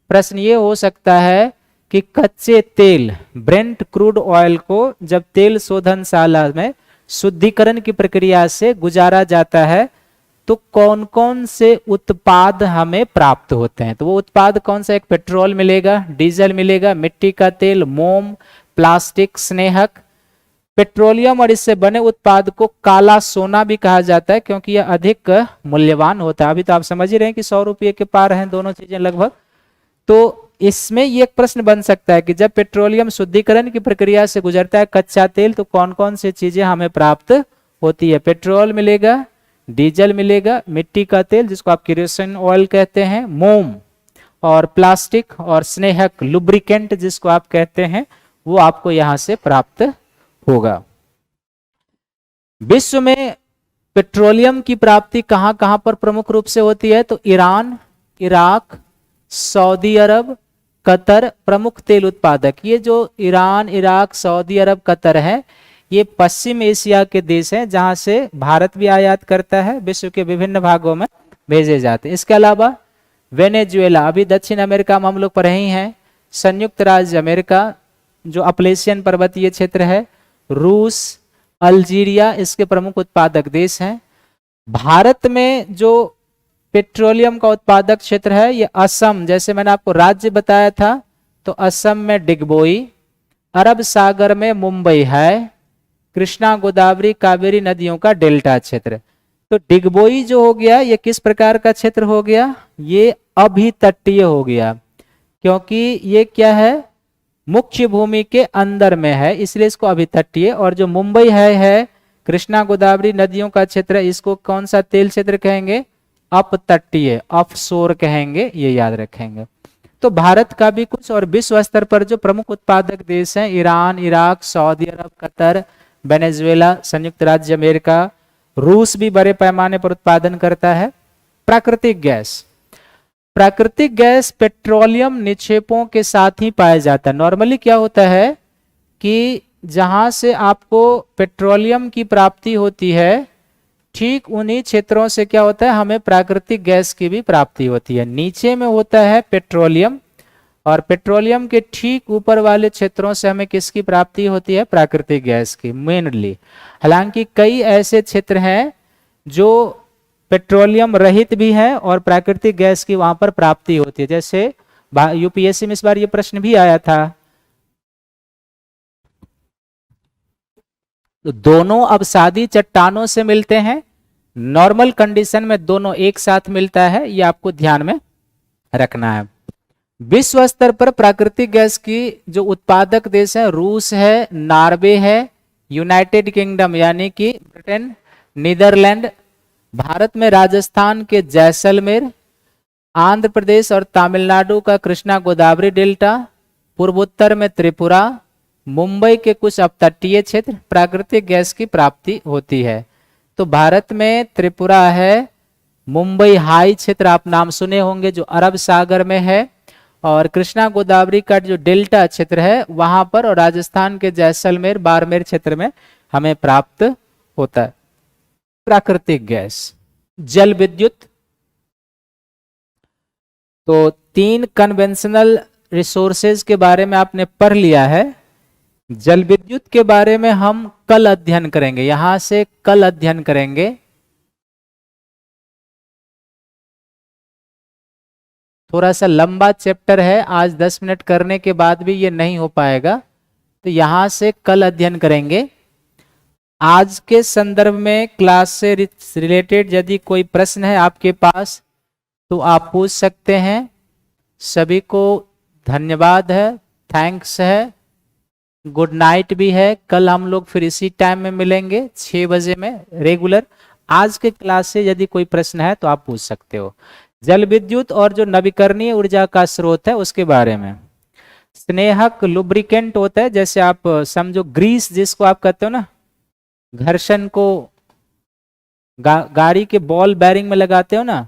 प्रश्न ये हो सकता है कि कच्चे तेल ब्रेंट क्रूड ऑयल को जब तेल शोधनशाला में शुद्धिकरण की प्रक्रिया से गुजारा जाता है तो कौन कौन से उत्पाद हमें प्राप्त होते हैं? तो वो उत्पाद कौन सा? एक पेट्रोल मिलेगा, डीजल मिलेगा, मिट्टी का तेल, मोम, प्लास्टिक, स्नेहक। पेट्रोलियम और इससे बने उत्पाद को काला सोना भी कहा जाता है क्योंकि यह अधिक मूल्यवान होता है। अभी तो आप समझ ही रहे हैं कि 100 रुपये के पार हैं दोनों चीजें लगभग। तो इसमें ये एक प्रश्न बन सकता है कि जब पेट्रोलियम शुद्धिकरण की प्रक्रिया से गुजरता है कच्चा तेल तो कौन कौन सी चीजें हमें प्राप्त होती है? पेट्रोल मिलेगा, डीजल मिलेगा, मिट्टी का तेल जिसको आप केरोसिन ऑयल कहते हैं, मोम और प्लास्टिक, और स्नेहक लुब्रिकेंट जिसको आप कहते हैं, वो आपको यहां से प्राप्त होगा। विश्व में पेट्रोलियम की प्राप्ति कहां कहां पर प्रमुख रूप से होती है? तो ईरान, इराक, सऊदी अरब, कतर प्रमुख तेल उत्पादक। ये जो ईरान, इराक, सऊदी अरब, कतर है, ये पश्चिम एशिया के देश हैं जहां से भारत भी आयात करता है, विश्व के विभिन्न भागों में भेजे जाते हैं। इसके अलावा वेनेजुएला, अभी दक्षिण अमेरिका में हम लोग पर ही हैं, संयुक्त राज्य अमेरिका जो अपलेशियन पर्वतीय क्षेत्र है, रूस, अल्जीरिया इसके प्रमुख उत्पादक देश हैं। भारत में जो पेट्रोलियम का उत्पादक क्षेत्र है ये असम, जैसे मैंने आपको राज्य बताया था, तो असम में डिगबोई, अरब सागर में मुंबई है, कृष्णा गोदावरी कावेरी नदियों का डेल्टा क्षेत्र। तो डिगबोई जो हो गया ये किस प्रकार का क्षेत्र हो गया? ये अभितटीय हो गया, क्योंकि ये क्या है? मुख्य भूमि के अंदर में है, इसलिए इसको अभितटीय। और जो मुंबई है कृष्णा गोदावरी नदियों का क्षेत्र, इसको कौन सा तेल क्षेत्र कहेंगे? अपतटीय, ऑफशोर कहेंगे, ये याद रखेंगे। तो भारत का भी कुछ, और विश्व स्तर पर जो प्रमुख उत्पादक देश हैं, ईरान, इराक, सऊदी अरब, कतर, वेनेजुएला, संयुक्त राज्य अमेरिका, रूस भी बड़े पैमाने पर उत्पादन करता है। प्राकृतिक गैस, प्राकृतिक गैस पेट्रोलियम निक्षेपों के साथ ही पाया जाता है। नॉर्मली क्या होता है कि जहां से आपको पेट्रोलियम की प्राप्ति होती है, ठीक उन्हीं क्षेत्रों से क्या होता है, हमें प्राकृतिक गैस की भी प्राप्ति होती है। नीचे में होता है पेट्रोलियम, और पेट्रोलियम के ठीक ऊपर वाले क्षेत्रों से हमें किसकी प्राप्ति होती है, प्राकृतिक गैस की मेनली। हालांकि कई ऐसे क्षेत्र हैं जो पेट्रोलियम रहित भी हैं और प्राकृतिक गैस की वहां पर प्राप्ति होती है। जैसे यूपीएससी में इस बार ये प्रश्न भी आया था, तो दोनों अवसादी चट्टानों से मिलते हैं। नॉर्मल कंडीशन में दोनों एक साथ मिलता है, ये आपको ध्यान में रखना है। विश्व स्तर पर प्राकृतिक गैस की जो उत्पादक देश है, रूस है, नॉर्वे है, यूनाइटेड किंगडम यानी कि ब्रिटेन, नीदरलैंड, भारत में राजस्थान के जैसलमेर, आंध्र प्रदेश और तमिलनाडु का कृष्णा गोदावरी डेल्टा, पूर्वोत्तर में त्रिपुरा, मुंबई के कुछ अपतटीय क्षेत्र प्राकृतिक गैस की प्राप्ति होती है। तो भारत में त्रिपुरा है, मुंबई हाई क्षेत्र आप नाम सुने होंगे जो अरब सागर में है, और कृष्णा गोदावरी का जो डेल्टा क्षेत्र है वहां पर, और राजस्थान के जैसलमेर बाड़मेर क्षेत्र में हमें प्राप्त होता है प्राकृतिक गैस। जल विद्युत, तो 3 कन्वेंशनल रिसोर्सेज के बारे में आपने पढ़ लिया है। जल विद्युत के बारे में हम कल अध्ययन करेंगे, यहां से कल अध्ययन करेंगे। थोड़ा सा लंबा चैप्टर है, आज 10 मिनट करने के बाद भी ये नहीं हो पाएगा, तो यहां से कल अध्ययन करेंगे। आज के संदर्भ में क्लास से रिलेटेड यदि कोई प्रश्न है आपके पास तो आप पूछ सकते हैं। सभी को धन्यवाद है, थैंक्स है, गुड नाइट भी है। कल हम लोग फिर इसी टाइम में मिलेंगे 6 बजे में रेगुलर। आज के क्लास से यदि कोई प्रश्न है तो आप पूछ सकते हो। जल विद्युत और जो नवीकरणीय ऊर्जा का स्रोत है उसके बारे में। स्नेहक लुब्रिकेंट होता है, जैसे आप समझो ग्रीस जिसको आप कहते हो ना, घर्षण को गाड़ी के बॉल बेरिंग में लगाते हो ना,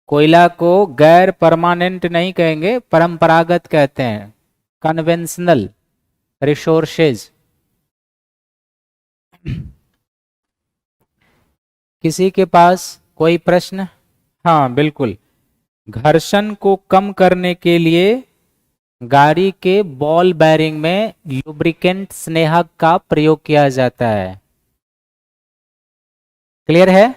कोयला को गैर परमानेंट नहीं कहेंगे, परंपरागत कहते हैं, कन्वेंशनल रिसोर्सेज। किसी के पास कोई प्रश्न? हाँ बिल्कुल, घर्षण को कम करने के लिए गाड़ी के बॉल बेरिंग में लुब्रिकेंट स्नेहक का प्रयोग किया जाता है। क्लियर है?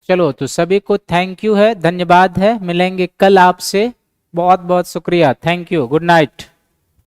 चलो, तो सभी को थैंक यू है, धन्यवाद है, मिलेंगे कल आपसे। बहुत बहुत शुक्रिया, थैंक यू, गुड नाइट।